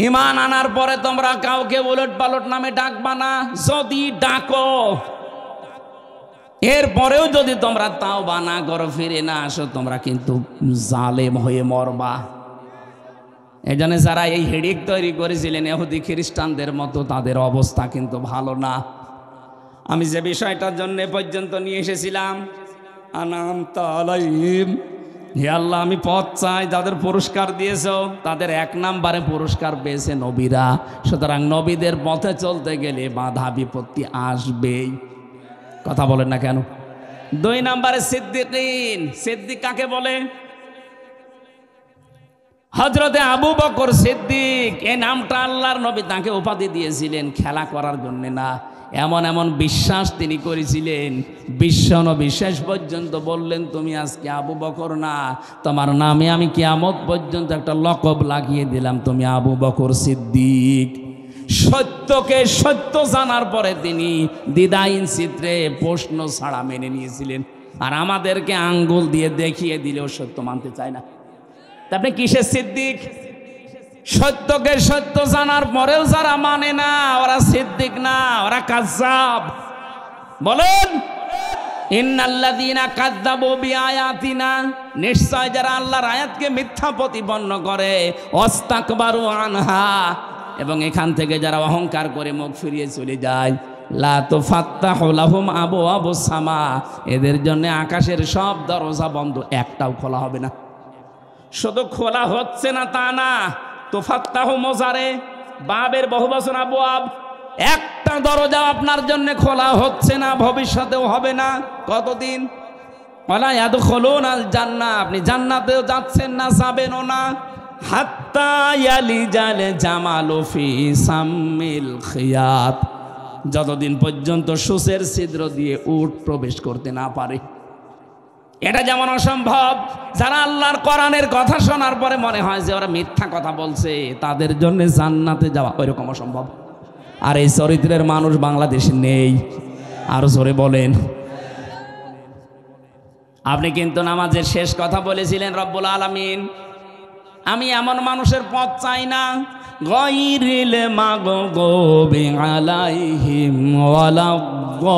ঈমান আনার পরে তোমরা কাউকে উলট পালট নামে ডাকবা না। যদি ডাকো, এরপরেও যদি তোমরা তাওবা না করো, ফিরে না আসো, তোমরা কিন্তু জালেম হয়ে মরবা। এই জন্য যারা এই হেডিক তৈরি করেছিলেন ইহুদি খ্রিস্টানদের মতো, তাদের অবস্থা কিন্তু ভালো না। আমি যে বিষয়টার জন্য পর্যন্ত নিয়ে এসেছিলাম, আনামতা আলাইহিম, হে আল্লাহ আমি পথ চাই, যাদের পুরস্কার দিয়েছ তাদের ১ নম্বরে পুরস্কার পেয়েছে নবীরা। সুতরাং নবীদের পথে চলতে গেলে বাধা বিপত্তি আসবেই। কথা বলেন না কেন? ২ নম্বরে সিদ্দিকিন। সিদ্দিক কাকে বলে? হযরতে আবু বকর সিদ্দিক। এই নামটা আল্লাহর নবী তাকে উপাধি দিয়েছিলেন খেলা করার জন্য না, এমন এমন বিশ্বাস তিনি করেছিলেন। বিশ্বনবী শেষ পর্যন্ত বললেন, তুমি আজকে আবু বকর না, তোমার নামে আমি কিয়ামত পর্যন্ত একটা লকব লাগিয়ে দিলাম, তুমি আবু বকর সিদ্দিক। সত্যকে সত্য জানার পরে তিনি দ্বিধাহীন চিত্রে প্রশ্ন ছাড়া মেনে নিয়েছিলেন। আর আমাদেরকে আঙ্গুল দিয়ে দেখিয়ে দিলেও সত্য মানতে চায় না। তা আপনি কিসের সিদ্দিক? সত্যকে সত্য জানার পরেও যারা মানে না, ওরা সিদ্দিক না, ওরা কাযযাব। বলেন, ইন্নাল্লাযীনা কাযযাবু বিআয়াতিনা, নিশ্চয় যারা আল্লাহর আয়াতকে মিথ্যা প্রতিপন্ন করে, ওয়াস্তাকবারু আনহা, এবং এখান থেকে যারা অহংকার করে মুখ ফিরিয়ে চলে যায়, লা তুফাত্তাহু লাহুম আবওয়াবুস সামা, এদের জন্য আকাশের সব দরজা বন্ধ, একটাও খোলা হবে না। শুধু খোলা হচ্ছে না তা না, তুফাত্তাহু মোজারে, বাবের বহুবচন আবওয়াব, একটা দরজা আপনার জন্য খোলা হচ্ছে না, ভবিষ্যতেও হবে না। কতদিন? ওয়ালা ইয়াদখুলুনাল জান্নাহ, আপনি জান্নাতেও যাচ্ছেন না, যাবেনও না। হাত্তা ইয়ালিজাল জামালু ফি সাম্মিল খিয়াত, যতদিন পর্যন্ত সূচের ছিদ্র দিয়ে উট প্রবেশ করতে না পারে। এটা যেমন অসম্ভব, যারা আল্লাহর কোরআনের কথা শোনার পরে মনে হয় যে ওরা মিথ্যা কথা বলছে, তাদের জন্য জান্নাতে যাওয়া ওইরকম অসম্ভব। আর এই চরিত্রের মানুষ বাংলাদেশে নেই। আরো জোরে বলেন। আপনি কিন্তু নামাজের শেষ কথা বলেছিলেন, রব্বুল আলামিন আমি এমন মানুষের পথ চাই না, গায়রিল মাগদুবি আলাইহিম ওয়ালাদ-দাল্লিন।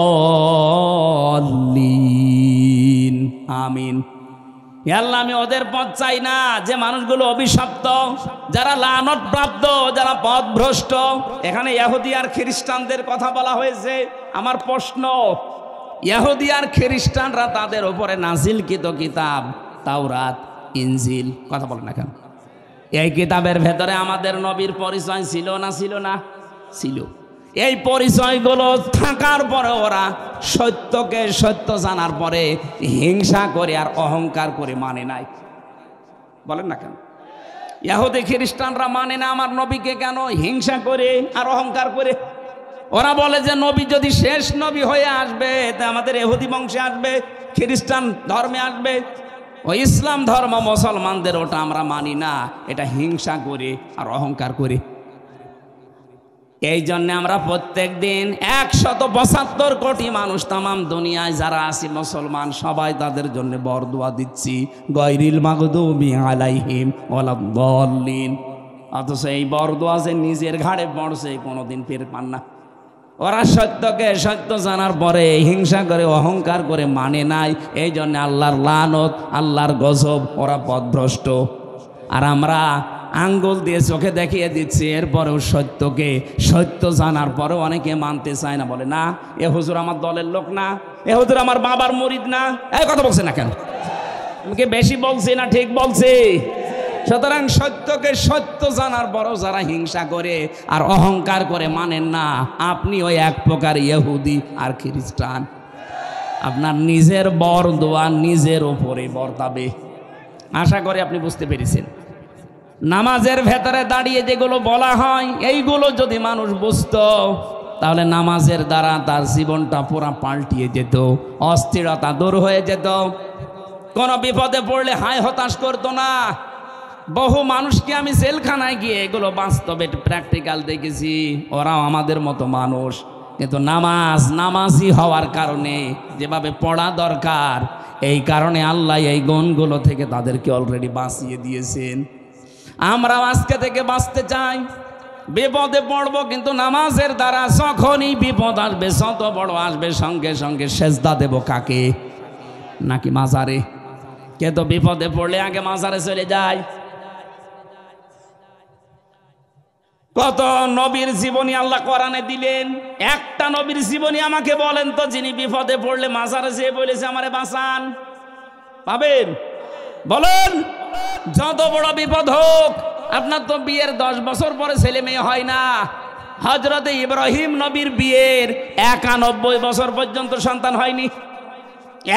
আমিন। হে আল্লাহ, আমি ওদের পথ চাই না যে মানুষগুলো অভিশপ্ত, যারা লানত প্রাপ্ত, যারা পথভ্রষ্ট। এখানে ইহুদি আর খ্রিস্টানদের কথা বলা হয়েছে। আমার প্রশ্ন, ইহুদি আর খ্রিস্টানরা তাদের উপরে নাজিলকৃত কিতাব তাওরাত, ইনজিল, কথা বলে না কেন? এই কিতাবের ভেতরে আমাদের নবীর পরিচয় ছিল না? ছিল না? ছিল। এই পরিচয়গুলো থাকার পরে ওরা সত্যকে সত্য জানার পরে হিংসা করে আর অহংকার করে মানে নাই। বলেন না কেন? ইহুদি খ্রিস্টানরা মানে না আমার নবীকে, কেন? হিংসা করে আর অহংকার করে। ওরা বলে যে নবী যদি শেষ নবী হয়ে আসবে, তা আমাদের ইহুদি বংশে আসবে, খ্রিস্টান ধর্মে আসবে। ও ইসলাম ধর্ম মুসলমানদের, ওটা আমরা মানি না। এটা হিংসা করে আর অহংকার করে। এই জন্য আমরা প্রত্যেক দিন ১৭৫ কোটি মানুষ তামাম দুনিয়ায় যারা আছি মুসলমান, সবাই তাদের জন্য বরদোয়া দিচ্ছি, গায়রিল মাগদুবি আলাইহিম ওয়ালাদ-দাল্লিন। অথচ এই বরদোয়া যে নিজের ঘাড়ে পড়ছে কোনোদিন টের পান না। ওরা সত্যকে সত্য জানার পরে হিংসা করে অহংকার করে মানে নাই। এই জন্য আল্লাহর লানত, আল্লাহর গজব, ওরা পথভ্রষ্ট। আর আমরা আঙ্গুল দিয়ে চোখে দেখিয়ে দিচ্ছে, এরপরেও সত্যকে সত্য জানার পরেও অনেকে মানতে চায় না, বলে না এ হুজুর আমার দলের লোক না, এ হুজুর আমার বাবার মুরিদ না। এই কথা বলছে না কেন? আমাকে বেশি বলছে না ঠিক বলছে? সুতরাং সত্যকে সত্য জানার পরও যারা হিংসা করে আর অহংকার করে মানেন না, আপনি ওই এক প্রকার ইহুদি আর খ্রিস্টান। আপনার নিজের বরদোয়া নিজের ওপরে বর্তাবে। আশা করি আপনি বুঝতে পেরেছেন। নামাজের ভেতরে দাঁড়িয়ে যেগুলো বলা হয়, এইগুলো যদি মানুষ বুঝতো, তাহলে নামাজের দ্বারা তার জীবনটা পুরা পাল্টিয়ে যেত, অস্থিরতা দূর হয়ে যেত, কোনো বিপদে পড়লে হায় হতাশ করতো না। বহু মানুষকে আমি জেলখানায় গিয়ে এগুলো বাস্তবে প্র্যাকটিক্যাল দেখেছি, ওরাও আমাদের মতো মানুষ, কিন্তু নামাজি হওয়ার কারণে যেভাবে পড়া দরকার, এই কারণে আল্লাহ এই গুণগুলো থেকে তাদেরকে অলরেডি বাঁচিয়ে দিয়েছেন। আমরাও আজকে থেকে বাঁচতে চাই। বিপদে পড়বো, কিন্তু নামাজের দ্বারা যখনই বিপদ আসবে, যত বড় আসবে, সঙ্গে সঙ্গে সেজদা দেব কাকে? নাকি মাজারে? কে তো বিপদে পড়লে আগে মাজারে চলে যায়। কত নবীর জীবনী আল্লাহ কোরআনে দিলেন, একটা নবীর জীবনী আমাকে বলেন তো যিনি বিপদে পড়লে মাজারে যেয়ে বলেছে আমারে বাঁচান? পাবেন? বলেন। যত বড় বিপদ হোক, আপনার তো বিয়ের 10 বছর পরে ছেলে মেয়ে হয় না। হযরতে ইব্রাহিম নবীর বিয়ের 91 বছর পর্যন্ত সন্তান হয়নি।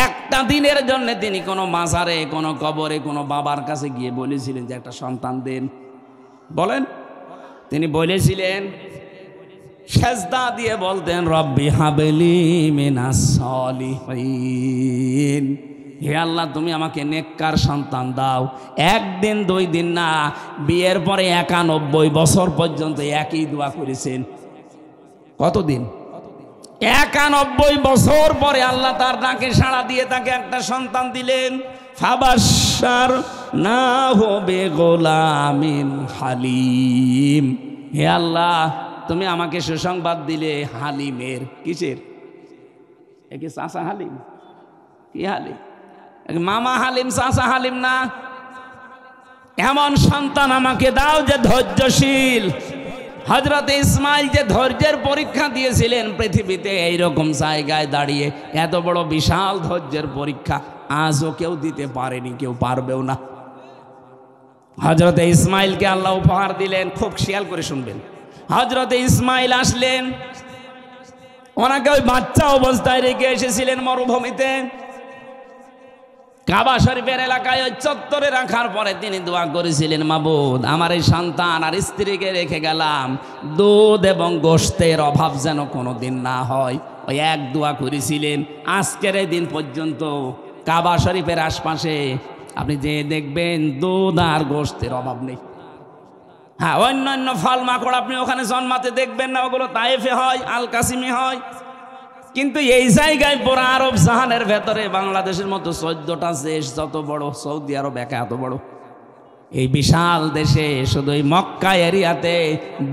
একটা দিনের জন্য তিনি কোনো মাজারে, কোনো কবরে, কোনো বাবার কাছে গিয়ে বলেছিলেন যে একটা সন্তান দেন? বলেন। তিনি বলেছিলেন, সেজদা দিয়ে বলতেন, রব্বি হাবলি মিনাস সলিহিন, হে আল্লাহ তুমি আমাকে নেককার সন্তান দাও। একদিন 2 দিন না, বিয়ের পরে 91 বছর পর্যন্ত একই দোয়া করেছেন। কতদিন? 91 বছর পরে আল্লাহ তার ডাকে সাড়া দিয়ে তাকে একটা সন্তান দিলেন। ফাবাশশার না হবে গোলামিন হালিম, হে আল্লাহ তুমি আমাকে সুসংবাদ দিলে হালিমের। কিসের? একে চাচা হালিম? কি হালিম? মামা হালিম, চাচা হালিম না। এমন সন্তান আমাকে দাও যে ধৈর্যশীল। হযরত ইসমাইল যে ধৈর্যের পরীক্ষা দিয়েছিলেন পৃথিবীতে, এইরকম জায়গায় দাঁড়িয়ে এত বড় বিশাল ধৈর্যের পরীক্ষা আজও কেউ দিতে পারেনি, কেউ পারবেও না। হযরত ইসমাইলকে আল্লাহ উপহার দিলেন। খুব খেয়াল করে শুনবেন। হযরত ইসমাইল আসলেন, ওনাকে ওই বাচ্চা অবস্থায় রেখে এসেছিলেন মরুভূমিতে। কাবা শরীফের এলাকায় ওই চত্বরে রাখার পরে তিনি দোয়া করেছিলেন, মাবুদ আমার এই সন্তান আর স্ত্রীকে রেখে গেলাম, দুধ এবং গোশতের অভাব যেন কোনোদিন না হয়। ওই এক দোয়া করেছিলেন। আজকের এই দিন পর্যন্ত কাবা শরীফের আশপাশে আপনি যে দেখবেন দুধ আর গোশতের অভাব নেই। হ্যাঁ, অন্যান্য ফল মাকড় আপনি ওখানে জন্মাতে দেখবেন না, ওগুলো তায়েফে হয়, আল কাসিমে হয়। কিন্তু এই জায়গায় পুরো আরব জাহানের ভেতরে বাংলাদেশের মতো 14টা দেশ যত বড়, সৌদি আরব একা এত বড়, এই বিশাল দেশে শুধু এই মক্কা এরিয়াতে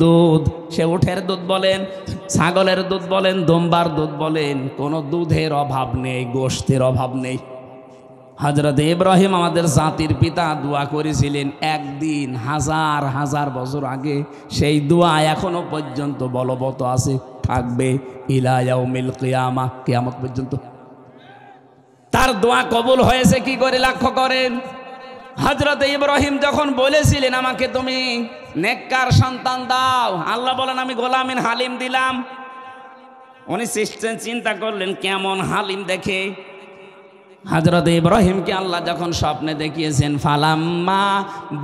দুধ, সে উটের দুধ বলেন, ছাগলের দুধ বলেন, দুম্বার দুধ বলেন, কোনো দুধের অভাব নেই, গোশতের অভাব নেই। হযরত ইব্রাহিম আমাদের জাতির পিতা দোয়া করেছিলেন একদিন 1000 বছর আগে, সেই দোয়া এখনো পর্যন্ত বলবৎ আছে, থাকবে ইলা ইয়াউমিল কিয়ামা, কিয়ামত পর্যন্ত। তার দোয়া কবুল হয়েছে কি করে লক্ষ্য করেন। হযরত ইব্রাহিম যখন বলেছিলেন আমাকে তুমি নেককার সন্তান দাও, আল্লাহ বলেন আমি গোলামিন হালিম দিলাম। উনি চিন্তা করলেন কেমন হালিম দেখে। হযরত ইব্রাহিমকে আল্লাহ যখন স্বপ্নে দেখিয়েছেন, ফালাম্মা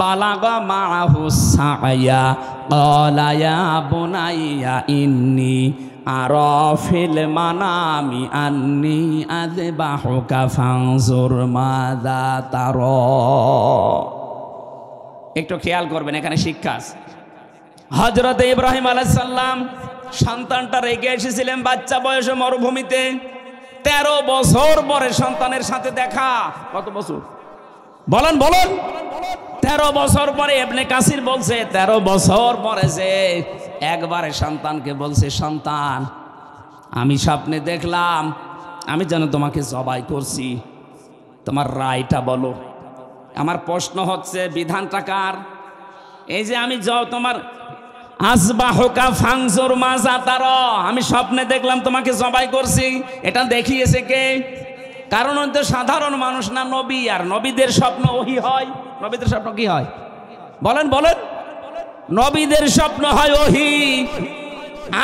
বালাগা মাআহু সায়া ক্বালা ইয়া বুনাইয়া ইন্নী আরা ফিল মানামি আন্নী আযবাহুকা ফানজুর মাযা তারা। একটু খেয়াল করবেন, এখানে শিক্ষা আছে। হযরত ইব্রাহিম আলাইহিস সালাম সন্তানটা রেখে এসেছিলেন বাচ্চা বয়সে মরুভূমিতে। 13 বছর পরে সন্তানের সাথে দেখা। কত বছর বলেন? 13 বছর পরে। ইবনে কাসির বলছে 13 বছর পরে যে একবারে সন্তানকে বলছে, সন্তান আমি স্বপ্নে দেখলাম আমি যেন তোমাকে জবাই করছি, তোমার রায়টা বলো। আমার প্রশ্ন হচ্ছে বিধানটা কার? এই যে আমি তোমার আসবাহুকা ফাংজুর মাজা তারা, আমি স্বপ্নে দেখলাম তোমাকে জবাই করছি, এটা দেখিয়েছে কে? কারণ তো সাধারণ মানুষ না, নবী, আর নবীদের স্বপ্ন ওহী হয়। নবীদের স্বপ্ন কি হয় বলেন বলেন? নবীদের স্বপ্ন হয় ওহী।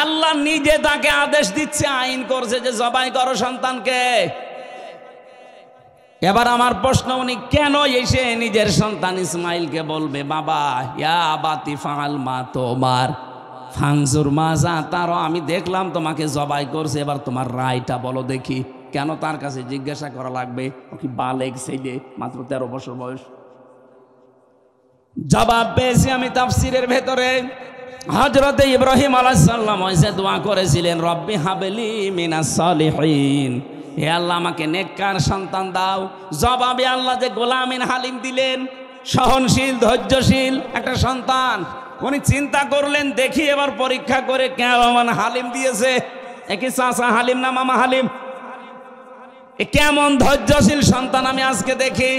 আল্লাহ নিজে তাকে আদেশ দিচ্ছে, আইন করছে যে জবাই করো সন্তানকে। এবার আমার প্রশ্ন, উনি কেন এসে নিজের সন্তান ইসমাইলকে বলবে, বাবা ইয়া আবাতি ফাআল মা তোমার ফাংজুর মাজা তার, আমি দেখলাম তোমাকে জবাই করছে, এবার তোমার রায়টা বলো দেখি। কেন তার কাছে জিজ্ঞাসা করা লাগবে? ও কি বালেগ ছেলে, মাত্র 13 বছর বয়স। জবাব পেয়েছি আমি তাফসীরের ভেতরে। হযরতে ইব্রাহিম আলাইহিস সালাম ওইসে দোয়া করেছিলেন, রব্বি হাবলি মিনাস সালিহিন, হে আল্লাহ আমাকে নেককার সন্তান দাও। জবাবে আল্লাহ যে গোলামিন হালিম দিলেন, সহনশীল ধৈর্যশীল একটা সন্তান। উনি চিন্তা করলেন, দেখি এবার পরীক্ষা করে কেমন হালিম দিয়েছে। একই চাচা হালিম না মামা হালিম? কেমন ধৈর্যশীল সন্তান আমি আজকে দেখি।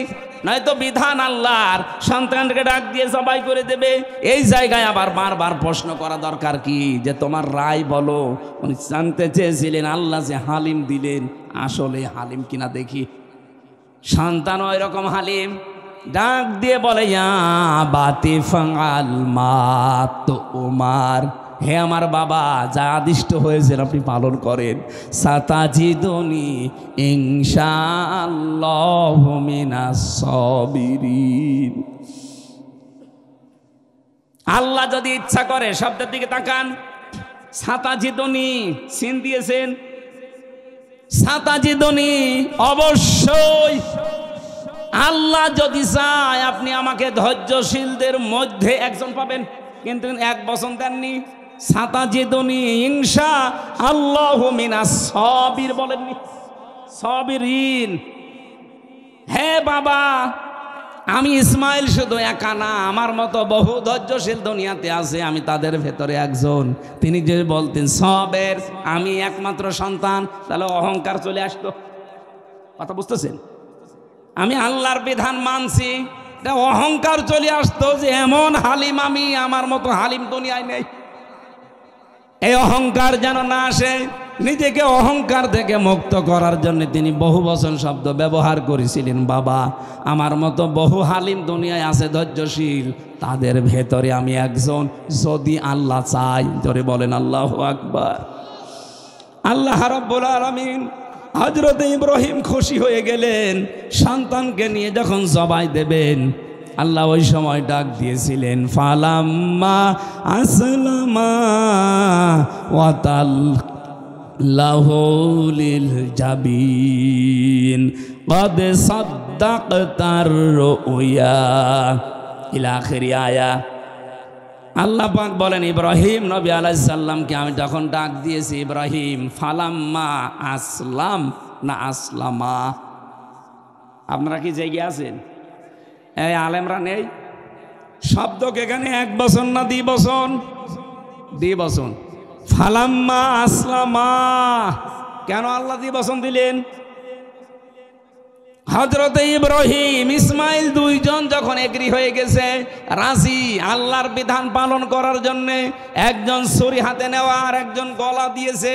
নয়তো বিধান আল্লাহর, সন্তানকে ডাক দিয়ে জবাই করে দেবে। এই জায়গায় আবার বারবার প্রশ্ন করা দরকার কি, যে তোমার রায় বলো। উনি জানতে চেয়েছিলেন আল্লাহ যে হালিম দিলেন আসলে হালিম কিনা দেখি। সন্তান ওই রকম হালিম, ডাক দিয়ে বলে, ইয়া বাতি ফাআল মা তুমার, হে আমার বাবা, যা আদিষ্ট হয়েছেন আপনি পালন করেন। সাতাজিদুনি ইনশাআল্লাহু মিনাস সাবিরিন। আল্লাহ যদি ইচ্ছা করে, শব্দের দিকে তাকান, সাতাজিদুনি সিন দিয়েছেন, সাতাজিদুনি অবশ্যই আল্লাহ যদি চায় আপনি আমাকে ধৈর্যশীলদের মধ্যে একজন পাবেন, কিন্তু এক বচন দেননি। সাতাজিদুনি ইনশাআল্লাহু মিনাস সাবির বলেননি, সাবিরিন। হে বাবা, আমি ইসমাইল শুধু একা না, আমার মতো বহু ধৈর্যশীল দুনিয়াতে আছে, আমি তাদের ভেতরে একজন। তিনি যদি বলতেন সাবের, আমি একমাত্র সন্তান, তাহলে অহংকার চলে আসতো। কথা বুঝতেছেন? আমি আল্লাহর বিধান মানছি, এটা অহংকার চলে আসতো যে এমন হালিম আমি, আমার মতো হালিম দুনিয়ায় নেই। এই অহংকার যেন না আসে, নিজেকে অহংকার থেকে মুক্ত করার জন্য তিনি বহু বচন শব্দ ব্যবহার করেছিলেন। বাবা, আমার মতো বহু হালিম দুনিয়ায় আছে ধৈর্যশীল, তাদের ভেতরে আমি একজন, যদি আল্লাহ চাই। জোরে বলেন আল্লাহু আকবার। আল্লাহ রাব্বুল আলামিন হযরত ইব্রাহিম খুশি হয়ে গেলেন, সন্তানকে নিয়ে যখন জবাই দেবেন। আল্লাহ ওই সময় ডাক দিয়েছিলেন, ফালাম্মা আসলামা ওয়াতাল্লাহু লিল জাবিন ক্বাদ সাদ্দাকতার রুয়া ইলা আখিরি আয়া। আল্লাহ পাক বলেন, ইব্রাহিম নবী আলাইহিস সালামকে আমি তখন ডাক দিয়েছি, ইব্রাহিম ফালাম্মা আসলাম না আসলামা। আপনারা কি জেগে আছেন? এই আলেমরা নেই? শব্দকে এখানে এক বচন না দ্বি বচন? দ্বি বচন। ফালাম্মা আসলামা, কেন আল্লাহ দ্বি বচন দিলেন? হযরতে ইব্রাহিম ইসমাইল দুইজন যখন এগ্রি হয়ে গেছে, রাজি আল্লাহর বিধান পালন করার জন্য, একজন ছুরি হাতে নেওয়া আর একজন গলা দিয়েছে,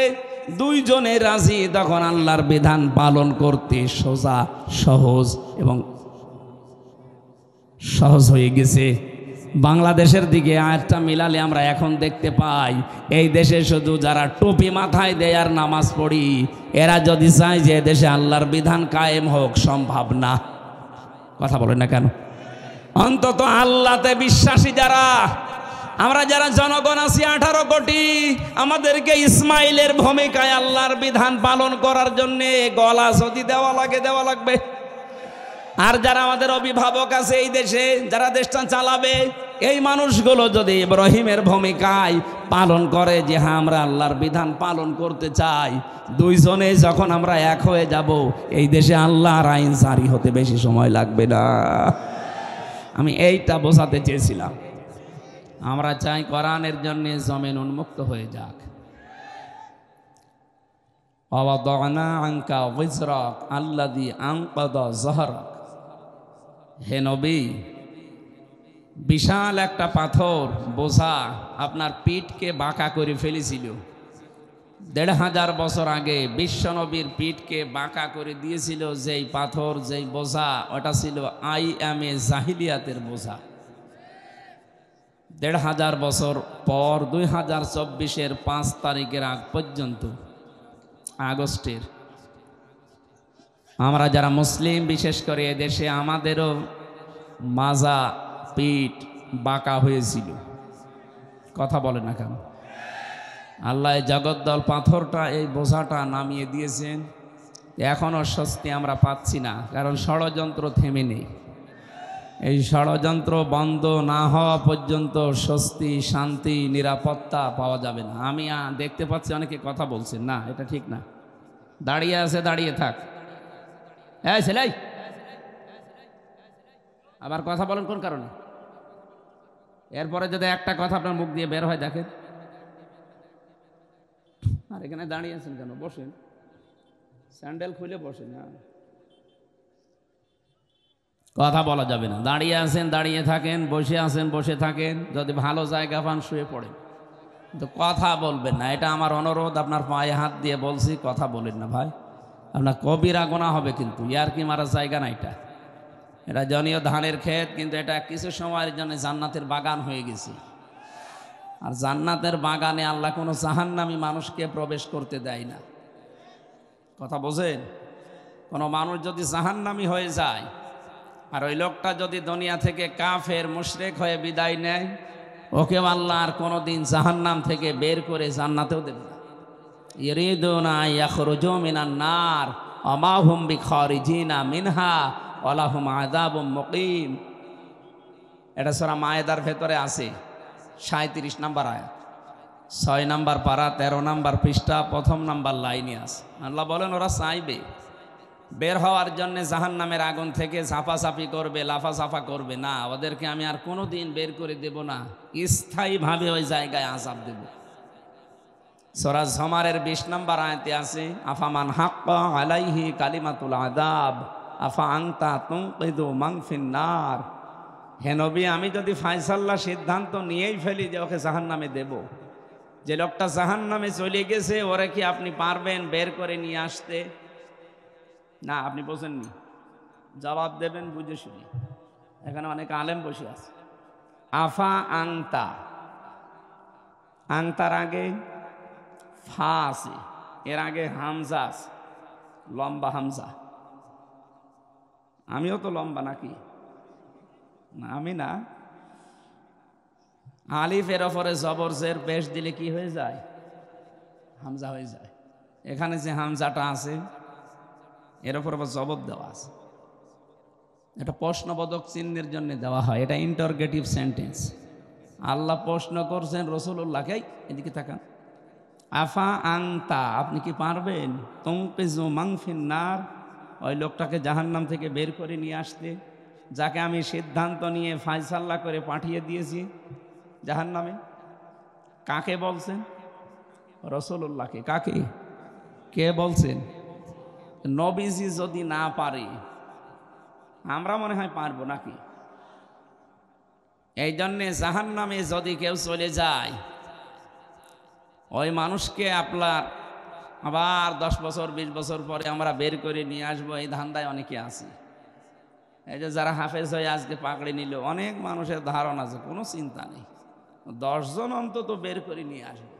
দুইজনে রাজি, তখন আল্লাহর বিধান পালন করতে সোজা সহজ এবং সহজ হয়ে গেছে। বাংলাদেশের দিকে আয়াতটা মিলালে আমরা এখন দেখতে পাই, এই দেশে শুধু যারা টুপি মাথায় দেয় আর নামাজ পড়ি, এরা যদি চায় যে দেশে আল্লাহর বিধান কায়েম হোক, সম্ভব না। কথা বলেন না কেন? অন্তত আল্লাহতে বিশ্বাসী যারা, আমরা যারা জনগণ আছি 18 কোটি, আমাদেরকে ইসমাইলের ভূমিকায় আল্লাহর বিধান পালন করার জন্যে গলা যদি দেওয়া লাগে, দেওয়া লাগবে। আর যারা আমাদের অভিভাবক আছে এই দেশে, যারা দেশটা চালাবে, এই মানুষগুলো যদি ইব্রাহিমের ভূমিকায় পালন করে যে হ্যাঁ আমরা আল্লাহর বিধান পালন করতে চাই, দুইজনে যখন আমরা এক হয়ে যাব, এই দেশে আল্লাহর আইন জারি হতে বেশি সময় লাগবে না। আমি এইটা বোঝাতে চেয়েছিলাম। আমরা চাই কোরআনের জন্য জমিন উন্মুক্ত হয়ে যাক। ওয়াদানা আনকা ওয়িজরাক আল্লাযী আনকাযা যাহরাক। হে নবী, বিশাল একটা পাথর বোঝা আপনার পিঠকে বাঁকা করে ফেলেছিল। ১৫০০ বছর আগে বিশ্বনবীর পিঠকে বাঁকা করে দিয়েছিল যেই পাথর, যেই বোঝা, ওটা ছিল IM জাহিলিয়াতের বোঝা। ১৫০০ বছর পর ২০২৪-এর ৫ তারিখের আগ পর্যন্ত, আগস্টের, আমরা যারা মুসলিম, বিশেষ করে এদেশে আমাদেরও মাজা, পিঠ বাঁকা হয়েছিল। কথা বলে না কেন? আল্লাহ জগদ্দল পাথরটা, এই বোঝাটা নামিয়ে দিয়েছেন। এখনও স্বস্তি আমরা পাচ্ছি না, কারণ ষড়যন্ত্র থেমে নেই। এই ষড়যন্ত্র বন্ধ না হওয়া পর্যন্ত স্বস্তি, শান্তি, নিরাপত্তা পাওয়া যাবে না। আমি দেখতে পাচ্ছি অনেকে কথা বলছেন, না এটা ঠিক না। দাঁড়িয়ে আছে, দাঁড়িয়ে থাক। হ্যাঁ ছেলে, আবার কথা বলেন কোন কারণে? এরপরে যদি একটা কথা আপনার মুখ দিয়ে বের হয় দেখেন। আর এখানে দাঁড়িয়ে আছেন কেন? বসেন, স্যান্ডেল খুলে বসেন। না, কথা বলা যাবে না। দাঁড়িয়ে আছেন দাঁড়িয়ে থাকেন, বসে আছেন বসে থাকেন, যদি ভালো জায়গা পান শুয়ে পড়েন, কিন্তু কথা বলবেন না। এটা আমার অনুরোধ, আপনার পায়ে হাত দিয়ে বলছি, কথা বলেন না ভাই। আপনার কবিরা গোনা হবে কিন্তু, ইয়ারকি মারার জায়গা না এটা। এটা জনীয় ধানের ক্ষেত, কিন্তু এটা কিছু সময়ের জন্য জান্নাতের বাগান হয়ে গেছে। আর জান্নাতের বাগানে আল্লাহ কোনো জাহান্নামী মানুষকে প্রবেশ করতে দেয় না। কথা বোঝেন? কোনো মানুষ যদি জাহান্নামী হয়ে যায়, আর ওই লোকটা যদি দুনিয়া থেকে কাফের মুশরিক হয়ে বিদায় নেয়, ওকেও আল্লাহ আর কোনোদিন জাহান্নাম থেকে বের করে জান্নাতেও দেবে না। ইরিদুনা ইয়াখরুজু মিনান নার ওয়া মা হুম বিখারিজিনা মিনহা ওয়া লাহুম আযাবুম মুকিম। এটা সূরা মায়েদার ভেতরে আছে, 37 নম্বর আয়াত, 6 নম্বর পারা, 13 নম্বর পৃষ্ঠা, 1 নম্বর লাইনে আছে। আল্লাহ বলেন ওরা চাইবে বের হওয়ার জন্য জাহান্নামের আগুন থেকে ঝাপাঝাপি করবে, লাফাঝাফা করবে, না ওদেরকে আমি আর কোনো দিন বের করে দেব না, স্থায়ীভাবে ওই জায়গায় আযাব দেব। সূরা জুমারের 20 নম্বর আয়াতে আছে, আফামান হাক্কা আলাইহি কালিমাতুল আযাব আফা আনতা তুনকিদু মান ফিন্নার। হে নবী, আমি যদি ফায়সাল্লা সিদ্ধান্ত নিয়েই ফেলি যে ওকে জাহান্নামে দেব, যে লোকটা জাহান্নামে চলে গেছে, ওরে কি আপনি পারবেন বের করে নিয়ে আসতে? না, আপনি বোঝেননি, জবাব দেবেন বুঝে শুনি। এখানে অনেক আলেম বসে আছে। আফা আংতা, আংতার আগে ফা আছে, এর আগে হামজা আছে, লম্বা হামজা। আমিও তো লম্বা নাকি? না, আমি না। আলিফের ওপরে জবর জের পেশ দিলে কি হয়ে যায়? হামজা হয়ে যায়। এখানে যে হামজাটা আছে, এর ওপর আবার জবর দেওয়া আছে। এটা প্রশ্নবোধক চিহ্নের জন্য দেওয়া হয়, এটা ইন্টারগেটিভ সেন্টেন্স। আল্লাহ প্রশ্ন করছেন রাসূলুল্লাহকে, এদিকে তাকান, আফা আনতা, আপনি কি পারবেন তুনকিজু মান ফিন্নার, ওই লোকটাকে জাহান্নাম থেকে বের করে নিয়ে আসতে, যাকে আমি সিদ্ধান্ত নিয়ে ফায়সাল্লা করে পাঠিয়ে দিয়েছি জাহান্নামে? কাকে বলছেন? রাসূলুল্লাহকে। কাকে? কে বলছেন? নবীজি যদি না পারে, আমরা মনে হয় পারবো নাকি? এই জন্যে জাহান্নামে যদি কেউ চলে যায়, ওই মানুষকে আপনার আবার 10 বছর 20 বছর পরে আমরা বের করে নিয়ে আসবো, এই ধান্দায় অনেকে আছে। এই যে যারা হাফেজ হয়ে আজকে পাকড়ে নিল, অনেক মানুষের ধারণা আছে, কোনো চিন্তা নেই, 10 জন অন্তত বের করে নিয়ে আসবে।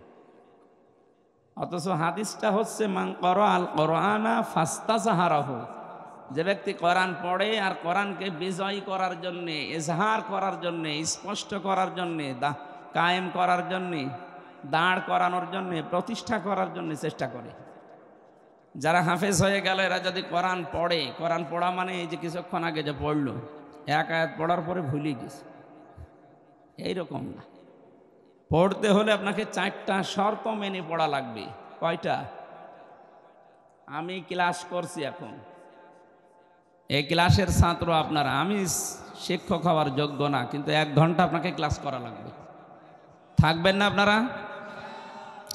অথচ হাদিসটা হচ্ছে মান ক্বারাআল কুরআনা ফাস্তাযহারাহু, যে ব্যক্তি কোরআন পড়ে আর কোরআনকে বিজয়ী করার জন্যে, ইজহার করার জন্যে, স্পষ্ট করার জন্যে, কায়েম করার জন্যে, দাঁড় করানোর জন্যে, প্রতিষ্ঠা করার জন্যে চেষ্টা করে। যারা হাফেজ হয়ে গেল, এরা যদি কোরআন পড়ে, কোরআন পড়া মানে এই যে কিছুক্ষণ আগে যে পড়লো, এক আয়াত পড়ার পরে ভুলে গেছে, এইরকম না। পড়তে হলে আপনাকে 4টা শর্ত মেনে পড়া লাগবে। কয়টা? আমি ক্লাস করছি এখন, এই ক্লাসের ছাত্র আপনারা, আমি শিক্ষক হওয়ার যোগ্য না, কিন্তু 1 ঘন্টা আপনাকে ক্লাস করা লাগবে। থাকবেন না আপনারা?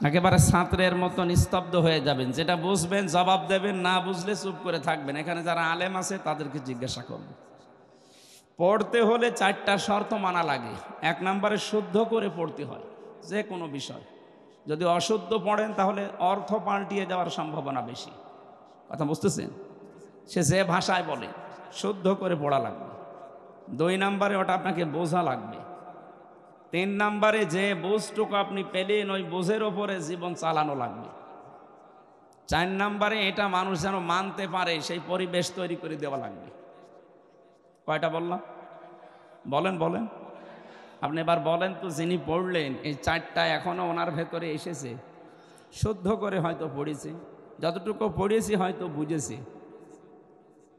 একেবারে ছাত্রের মতো নিস্তব্ধ হয়ে যাবেন, যেটা বুঝবেন জবাব দেবেন, না বুঝলে চুপ করে থাকবেন। এখানে যারা আলেম আছে তাদেরকে জিজ্ঞাসা করবেন। পড়তে হলে 4টা শর্ত মানা লাগে। 1 নম্বরে শুদ্ধ করে পড়তে হয় যে কোনো বিষয়। যদি অশুদ্ধ পড়েন তাহলে অর্থ পাল্টিয়ে যাওয়ার সম্ভাবনা বেশি। কথা বুঝতেছেন? সে যে ভাষায় বলে শুদ্ধ করে পড়া লাগবে। 2 নম্বরে ওটা আপনাকে বোঝা লাগবে। 3 নম্বরে যে বুঝটুকু আপনি পেলেন ওই বোঝের ওপরে জীবন চালানো লাগবে। 4 নম্বরে এটা মানুষ যেন মানতে পারে সেই পরিবেশ তৈরি করে দেওয়া লাগবে। কয়টা বললাম? বলেন বলেন, আপনি এবার বলেন তো, যিনি পড়লেন এই 4টা এখনো ওনার ভেতরে এসেছে? শুদ্ধ করে হয়তো পড়েছে, যতটুকু পড়েছি হয়তো বুঝেছে,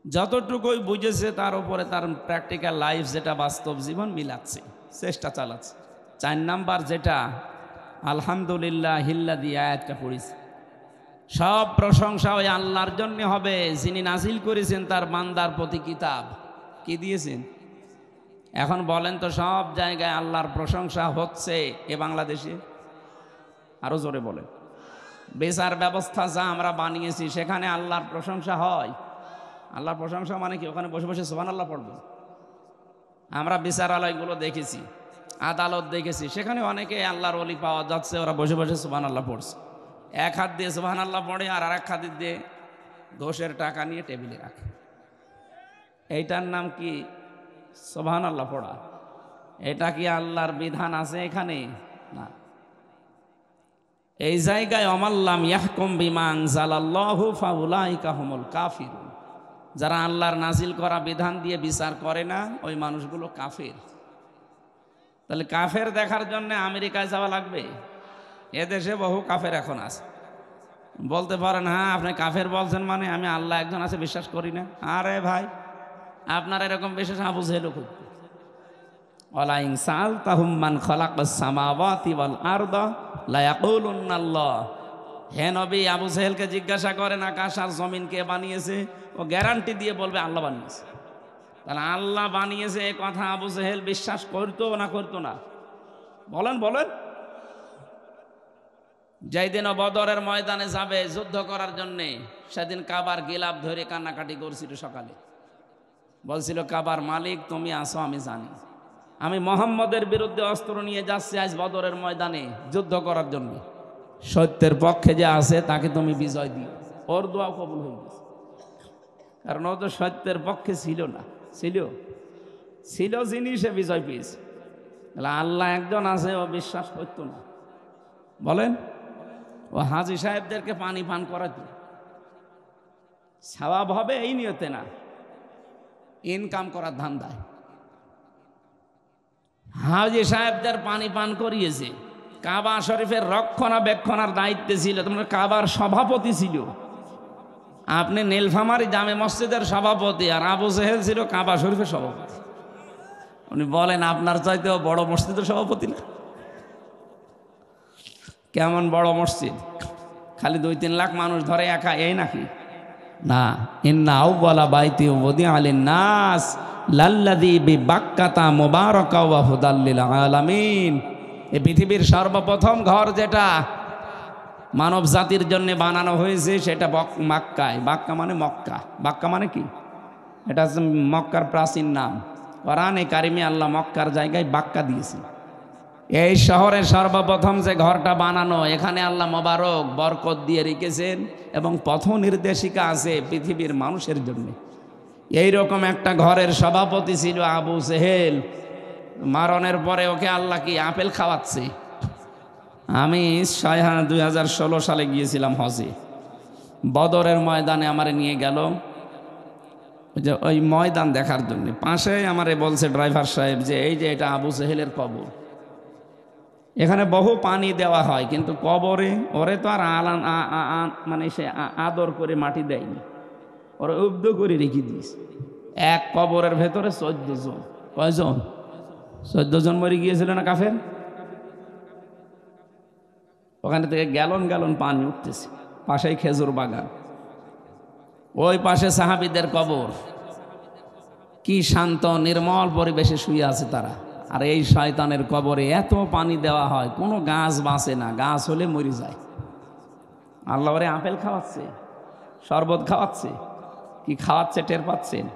যতটুকুই বুঝেছে তার উপরে তার প্র্যাকটিক্যাল লাইফ যেটা বাস্তব জীবন মিলাচ্ছে, চেষ্টা চালাচ্ছে। 4 নাম্বার যেটা আলহামদুলিল্লাহ হিল্লাদি আয়াতটা পড়েছে, সব প্রশংসা ওই আল্লাহর জন্য হবে যিনি নাজিল করেছেন তার বান্দার প্রতি কিতাব। কি দিয়েছেন? এখন বলেন তো, সব জায়গায় আল্লাহর প্রশংসা হচ্ছে এ বাংলাদেশে? আরো জোরে বলেন। বিচার ব্যবস্থা যা আমরা বানিয়েছি সেখানে আল্লাহর প্রশংসা হয়? আল্লাহর প্রশংসা মানে কি ওখানে বসে বসে সুবহানাল্লাহ পড়বে? আমরা বিচারালয়গুলো দেখেছি, আদালত দেখেছি, সেখানে অনেকে আল্লাহর ওলি পাওয়া যাচ্ছে, ওরা বসে বসে সুবহানাল্লাহ পড়ছে। এক হাত দিয়ে সুবহানাল্লাহ পড়ে আর আরেক হাত দিয়ে ঘোষের টাকা নিয়ে টেবিলে রাখে। এইটার নাম কি সুবহানাল্লাহ পড়া? এটা কি আল্লাহর বিধান আছে এখানে? না। এই জায়গায় অমাল্লাম ইয়াহকুম বিমা আনজালাল্লাহু ফাউলাইকা হুমুল কাফিরুন, যারা আল্লাহর নাজিল করা বিধান দিয়ে বিচার করে না ওই মানুষগুলো কাফের। তাহলে কাফের দেখার জন্য আমেরিকায় যাওয়া লাগবে? এদেশে বহু কাফের এখন আছে। বলতে পারেন হ্যাঁ আপনি কাফের বলছেন মানে আমি আল্লাহ একজন আছে বিশ্বাস করি না। আরে ভাই, আপনার এরকম বিশ্বাস আবু জেহেলও করত। ওয়ালা ইন সাআলতাহুম মান খালাকাস সামাওয়াতি ওয়াল আরদা লা ইয়াকুলুন্নাল্লাহ। হে নবী, আবু জেহেলকে জিজ্ঞাসা করেন আকাশ আর জমিন কে বানিয়েছে, ও গ্যারান্টি দিয়ে বলবে আল্লাহ বানিয়েছে। তাহলে আল্লাহ বানিয়েছে এ কথা আবু জেহেল বিশ্বাস করতো না করতো না? বলেন বলেন। যেই দিন বদরের ময়দানে যাবে যুদ্ধ করার জন্যে, সেদিন কাবার গিলাপ ধরে কান্নাকাটি করছিল। সকালে বলছিল কাবার মালিক তুমি আসো, আমি জানি আমি মোহাম্মদের বিরুদ্ধে অস্ত্র নিয়ে যাচ্ছি আজ বদরের ময়দানে যুদ্ধ করার জন্য। সত্যের পক্ষে যে আছে তাকে তুমি বিজয় দিও। ওর দোয়া কবুল হয়ে গেছে, কারণ ও তো সত্যের পক্ষে ছিল না। ছিল যিনি, সে বিজয় পেয়েছে। আল্লাহ একজন আছে ও বিশ্বাস করতো না। বলেন, ও হাজী সাহেবদেরকে পানি পান করাতো, সওয়াব হবে এই নিয়তে না, ইনকাম করার ধান্দায়। হাজী সাহেবদের পানি পান করিয়েছে। কাবা শরীফের রক্ষণাবেক্ষণার দায়িত্বে ছিল, তোমার কাবার সভাপতি ছিল। আপনি নীলফামারী জামে মসজিদের সভাপতি, আর আবু জেহেল ছিল কাবা শরীফের সভাপতি। উনি বলেন আপনার চাইতেও বড় মসজিদের সভাপতি না? কেমন বড় মসজিদ? খালি 2-3 লাখ মানুষ ধরে একা, এই নাকি? না। ইন্না আউওয়ালা বাইতি উযিআ লিন-নাস লাল্লাযী বিবাক্কাতা মুবারাকা ওয়া হুদাল লিল আলামিন। এই পৃথিবীর সর্বপ্রথম ঘর যেটা মানব জাতির জন্য বানানো হয়েছে সেটা মক্কায়। বাক্কা মানে মক্কা। বাক্কা মানে কি? এটা হচ্ছে মক্কার প্রাচীন নাম। কোরআনে কারিমে আল্লাহ মক্কার জায়গায় বাক্কা দিয়েছে। এই শহরের সর্বপ্রথম যে ঘরটা বানানো, এখানে আল্লাহ মোবারক বরকত দিয়ে রেখেছেন এবং পথ নির্দেশিকা আছে পৃথিবীর মানুষের জন্য। এইরকম একটা ঘরের সভাপতি ছিল আবু জেহেল। মারণের পরে ওকে আল্লাহ কি আপেল খাওয়াচ্ছে? আমি 2016 সালে গিয়েছিলাম হজে। বদরের ময়দানে আমারে নিয়ে গেল, যে ওই ময়দান দেখার জন্য। পাশে আমারে বলছে ড্রাইভার সাহেব যে এই যে এটা আবু জেহেলের কবর, এখানে বহু পানি দেওয়া হয়, কিন্তু কবরে ওরে তো আর মানে সে আদর করে মাটি দেয়নি, ওরা উব্দ করে রেখে দিয়েছে। এক কবরের ভেতরে 14 জন। কয়জন? 14 জন মরে গিয়েছিল না কাফের? ওখানে থেকে গ্যালন গ্যালন পানি উঠতেছে। পাশেই খেজুর বাগান, ওই পাশে সাহাবীদের কবর। কি শান্ত নির্মল পরিবেশে শুয়ে আছে তারা। আর এই শয়তানের কবরে এত পানি দেওয়া হয়, কোনো গাছ বাঁচে না, গাছ হলে মরে যায়। আল্লাহ ওরে আপেল খাওয়াচ্ছে, শরবত খাওয়াচ্ছে, কি খাওয়াচ্ছে টের পাচ্ছেন?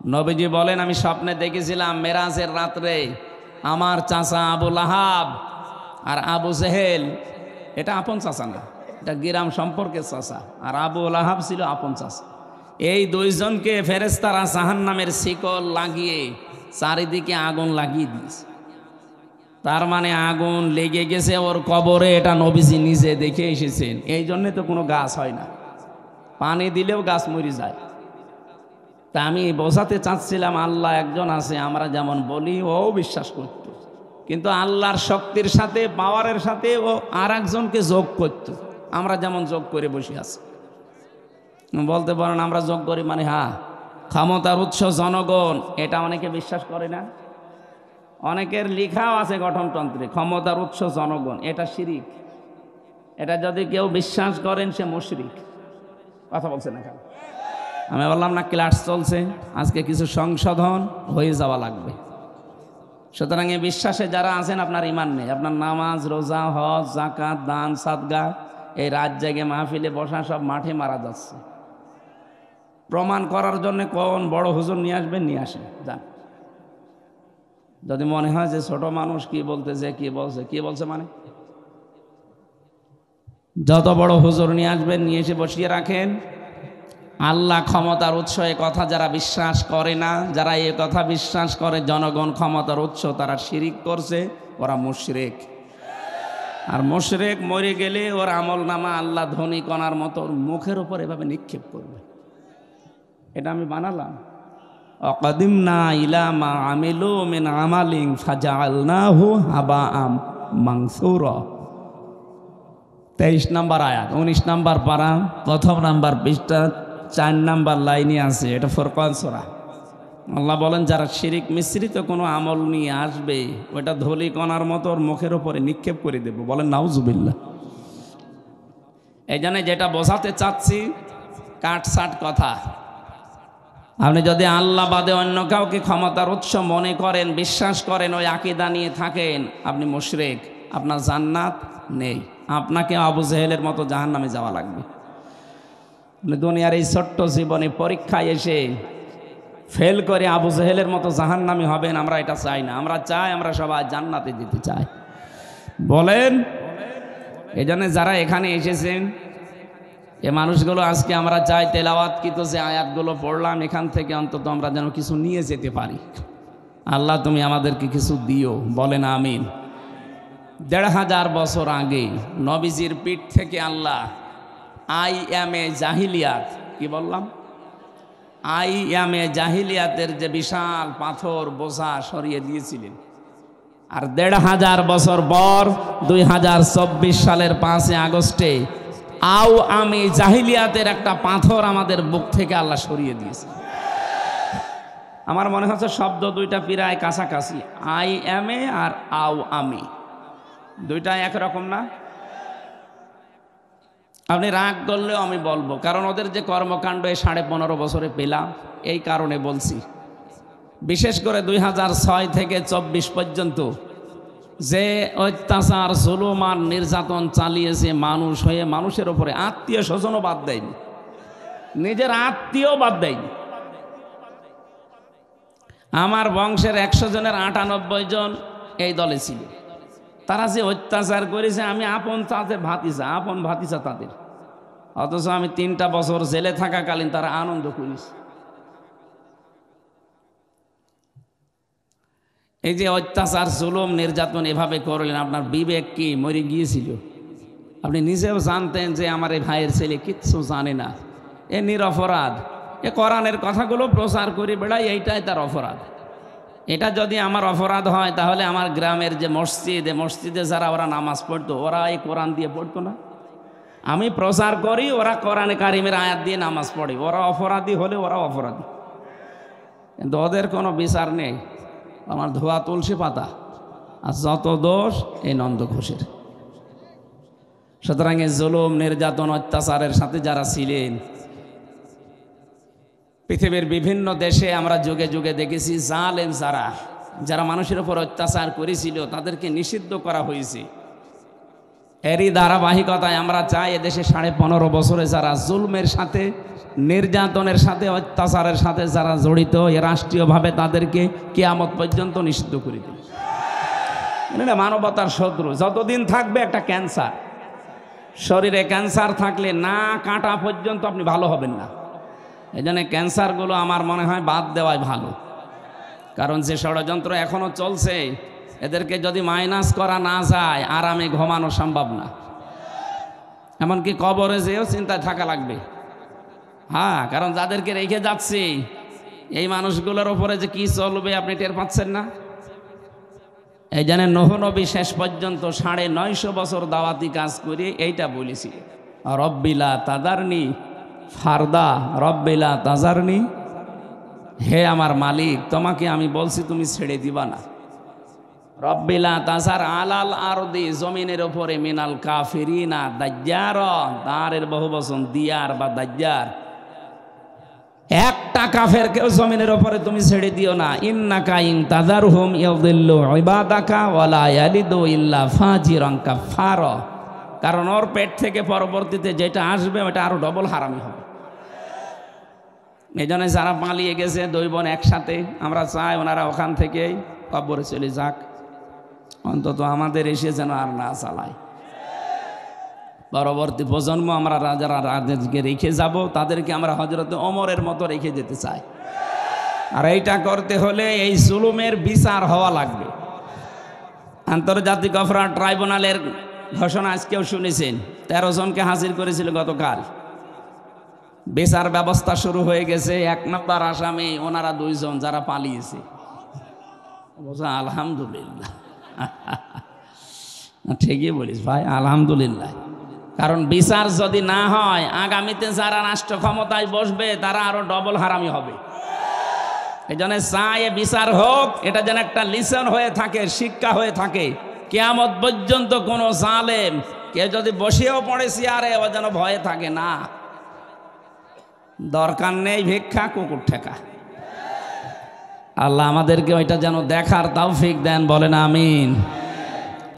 নবীজি বলেন, আমি স্বপ্নে দেখেছিলাম মেরাজের রাত্রে আমার চাচা আবু লাহাব আর আবু জেহেল, এটা আপন চাচা না, এটা গিরাম সম্পর্কের চাচা, আর আবু লাহাব ছিল আপন চাচা। এই দুইজনকে ফেরেশতারা জাহান্নামের শিকল লাগিয়ে চারিদিকে আগুন লাগিয়ে দিয়েছে। তার মানে আগুন লেগে গেছে ওর কবরে, এটা নবীজি নিজে দেখে এসেছেন। এই জন্যে তো কোনো গাছ হয় না, পানি দিলেও গাছ মরে যায়। তা আমি বোঝাতে চাচ্ছিলাম, আল্লাহ একজন আছে, আমরা যেমন বলি ও বিশ্বাস করত, কিন্তু আল্লাহর শক্তির সাথে, পাওয়ারের সাথে ও আর একজনকে যোগ করত। আমরা যেমন যোগ করে বসে আছি। বলতে পারেন আমরা যোগ করি মানে, হ্যাঁ, ক্ষমতার উৎস জনগণ, এটা অনেকে বিশ্বাস করে না। অনেকের লেখাও আছে গঠনতন্ত্রে, ক্ষমতার উৎস জনগণ, এটা শিরিক। এটা যদি কেউ বিশ্বাস করেন সে মুশরিক। কথা বলছে না কেন? আমি বললাম না ক্লাস চলছে, আজকে কিছু সংশোধন হয়ে যাওয়া লাগবে। সুতরাং এই বিশ্বাসে যারা আছেন আপনার ইমান নেই, আপনার নামাজ, রোজা, হজ, যাকাত, দান, সাদগা, এই রাত জেগে মাহফিলে বসা সব মাঠে মারা যাচ্ছে। প্রমাণ করার জন্য কোন বড় হুজুর নিয়ে আসবেন, নিয়ে আসেন, যান। যদি মনে হয় যে ছোট মানুষ কি বলতেছে, কি বলছে মানে, যত বড় হুজুর নিয়ে আসবেন, নিয়ে এসে বসিয়ে রাখেন। আল্লাহ ক্ষমতার উৎস, এ কথা যারা বিশ্বাস করে না, যারা এ কথা বিশ্বাস করে জনগণ ক্ষমতার উৎস, তারা শিরিক করছে, ওরা মুশরিক। আর মুশরিক মরে গেলে ওর আমল নামা আল্লাহ ধনী কণার মতো ওর মুখের উপর এভাবে নিক্ষেপ করবে। এটা আমি বানালাম। অকাদিমনা ইলা মা আমিলু মিন আমালিন ফাজআলনাহু হাবাআম মানসুরা। 23 নম্বর আয়াত, 19 নম্বর পারা, প্রথম নাম্বার পৃষ্ঠা, 4 নম্বর লাইনে আছে। এটা ফুরকান সূরা। আল্লাহ বলেন, যারা শিরিক মিশ্রিত কোনো আমল নিয়ে আসবে, ওটা ধলি কণার মতো ওর মুখের উপরে নিক্ষেপ করে দেব। বলেন নাউজুবিল্লাহ। এই জন্য যেটা বোঝাতে চাচ্ছি, কাটসাট কথা। আপনি যদি আল্লাহ বাদে অন্য কাউকে ক্ষমতার উৎস মনে করেন, বিশ্বাস করেন, ওই আকীদা নিয়ে থাকেন, আপনি মুশরিক, আপনার জান্নাত নেই। আপনাকে আবু জেহেলের মতো জাহান্নামে যাওয়া লাগবে। দুনিয়ার এই ছোট্ট জীবনে পরীক্ষায় এসে ফেল করে আবু জেহেলের মতো জাহান্নামী হবেন, আমরা এটা চাই না। আমরা চাই, আমরা সবাই জান্নাতে যেতে চাই। বলেন, এই জন্য যারা এখানে এসেছেন, এ মানুষগুলো আজকে আমরা চাই তেলাওয়াতকৃত যে আয়াতগুলো পড়লাম, এখান থেকে অন্তত আমরা যেন কিছু নিয়ে যেতে পারি। আল্লাহ তুমি আমাদেরকে কিছু দিও, বলেন আমিন। 1500 বছর আগে নবীজির পিঠ থেকে আল্লাহ আইয়ামে জাহিলিয়াত, কি বললাম, আইয়ামে জাহিলিয়াতের যে বিশাল পাথর বোঝা সরিয়ে দিয়েছিলেন। আর 1500 বছর পর 2024 সালের 5 আগস্টে আমি জাহিলিয়াতের একটা পাথর আমাদের বুক থেকে আল্লাহ সরিয়ে দিয়েছে। আমার মনে হচ্ছে শব্দ দুইটা প্রায় কাছাকাছি, আই এম এ আর আমি, দুইটা একরকম না? আপনি রাগ করলেও আমি বলবো, কারণ ওদের যে কর্মকাণ্ড 15.5 বছরে পেলাম, এই কারণে বলছি। বিশেষ করে 2006 থেকে 24 পর্যন্ত যে অত্যাচার, জুলুম আর নির্যাতন চালিয়েছে মানুষ হয়ে, মানুষের উপরে আত্মীয় স্বজনও বাদ দেয়নি, নিজের আত্মীয় বাদ দেয়নি। আমার বংশের 100 জনের 98 জন এই দলে ছিল। তারা যে অত্যাচার করেছে, আমি আপন তাদের ভাতিজা, আপন ভাতিজা তাদের, অথচ আমি 3টা বছর জেলে থাকাকালীন তারা আনন্দ করেছে। এই যে অত্যাচার, জুলুম, নির্যাতন এভাবে করলেন, আপনার বিবেক কি মরে গিয়েছিল? আপনি নিজেও জানতেন যে আমার এই ভাইয়ের ছেলে কিচ্ছু জানে না, এ নিরপরাধ, এ কোরআনের কথাগুলো প্রচার করে বেড়ায়, এইটাই তার অপরাধ। এটা যদি আমার অপরাধ হয়, তাহলে আমার গ্রামের যে মসজিদে যারা ওরা নামাজ পড়তো, ওরা এই কোরআন দিয়ে পড়তো না? আমি প্রচার করি, ওরা কোরআনে কারিমের আয়াত দিয়ে নামাজ পড়ে। ওরা অপরাধী হলে ওরা অপরাধী, কিন্তু ওদের কোনো বিচার নেই। আমার ধোয়া তুলসী পাতা, আর যত দোষ এই নন্দ ঘোষের। সুতরাং এই জুলুম, নির্যাতন, অত্যাচারের সাথে যারা ছিলেন, পৃথিবীর বিভিন্ন দেশে আমরা যুগে যুগে দেখেছি, জালেম যারা মানুষের উপর অত্যাচার করেছিল, তাদেরকে নিষিদ্ধ করা হয়েছে। এরই ধারাবাহিকতায় আমরা চাই এদেশে 15.5 বছরে যারা জুলমের সাথে, নির্যাতনের সাথে, অত্যাচারের সাথে যারা জড়িত, এ রাষ্ট্রীয়ভাবে তাদেরকে কিয়ামত পর্যন্ত নিষিদ্ধ করে দিই। এটা মানবতার শত্রু। যতদিন থাকবে একটা ক্যান্সার, শরীরে ক্যান্সার থাকলে না কাটা পর্যন্ত আপনি ভালো হবেন না। এই জন্য ক্যান্সারগুলো আমার মনে হয় বাদ দেওয়াই ভালো। কারণ যে ষড়যন্ত্র এখনো চলছে, এদেরকে যদি মাইনাস করা না যায় আরামে ঘুমানো সম্ভব না। এমনকি কবরে যেও চিন্তায় থাকা লাগবে। হ্যাঁ, কারণ যাদেরকে রেখে যাচ্ছি এই মানুষগুলোর ওপরে যে কি চলবে আপনি টের পাচ্ছেন না। এই জন্য নূহ নবী শেষ পর্যন্ত 950 বছর দাওয়াতি কাজ করে এইটা বলেছি, রব্বিলা তাজারনি ফারদা, রব্বিলা তাজারনি, হে আমার মালিক তোমাকে আমি বলছি তুমি ছেড়ে দিবা না। রব্বিলা তাজার আলাল আরদি, জমিনের ওপরে মিনাল কাফিরিনা দাজ্জার, দারের বহুবচন দিয়ার বা দাজ্জার, একটা কাফেরকেও জমিনের ওপরে তুমি ছেড়ে দিও না। ইন্নাকা ইন তাজারহুম ইউদিল্লু ইবাদাকা ওয়ালা ইয়ালিদু ইল্লা ফাজিরান কাফার, কারণ ওর পেট থেকে পরবর্তীতে যেটা আসবে ওটা আরো ডবল হারামি হবে। এই জন্য যারা পালিয়ে গেছে 2 বোন একসাথে, আমরা চাই ওনারা ওখান থেকে কবরে চলে যাক, অন্তত আমাদের এসে যেন আর না চালায়। পরবর্তী প্রজন্ম আমরা যারা রাজনীতিকে রেখে যাব তাদেরকে আমরা হযরত ওমরের মতো রেখে যেতে চাই। আর এইটা করতে হলে এই জুলুমের বিচার হওয়া লাগবে। আন্তর্জাতিক অপরাধ ট্রাইব্যুনালের ঘোষণা আজকেও শুনেছেন, 13 জনকে হাজির করেছিল গতকাল। বিচার ব্যবস্থা শুরু হয়ে গেছে। 1 নম্বর আসামি ওনারা 2 জন যারা পালিয়েছে। আলহামদুলিল্লাহ, ঠিকই বলিস ভাই, আলহামদুলিল্লাহ। কারণ বিচার যদি না হয় আগামীতে যারা রাষ্ট্র ক্ষমতায় বসবে তারা আরো ডবল হারামি হবে। এই জন্য চাই বিচার হোক, এটা যেন একটা লিসন হয়ে থাকে, শিক্ষা হয়ে থাকে। কিয়ামত পর্যন্ত কোনো জালেম কেউ যদি বসেও পড়ে চেয়ারে, ও যেন ভয়ে থাকে না। দরকার নেই ভিক্ষা, কুকুর ঠেকা। আল্লাহ আমাদেরকে ওইটা যেন দেখার তৌফিক দেন, বলেন আমিন।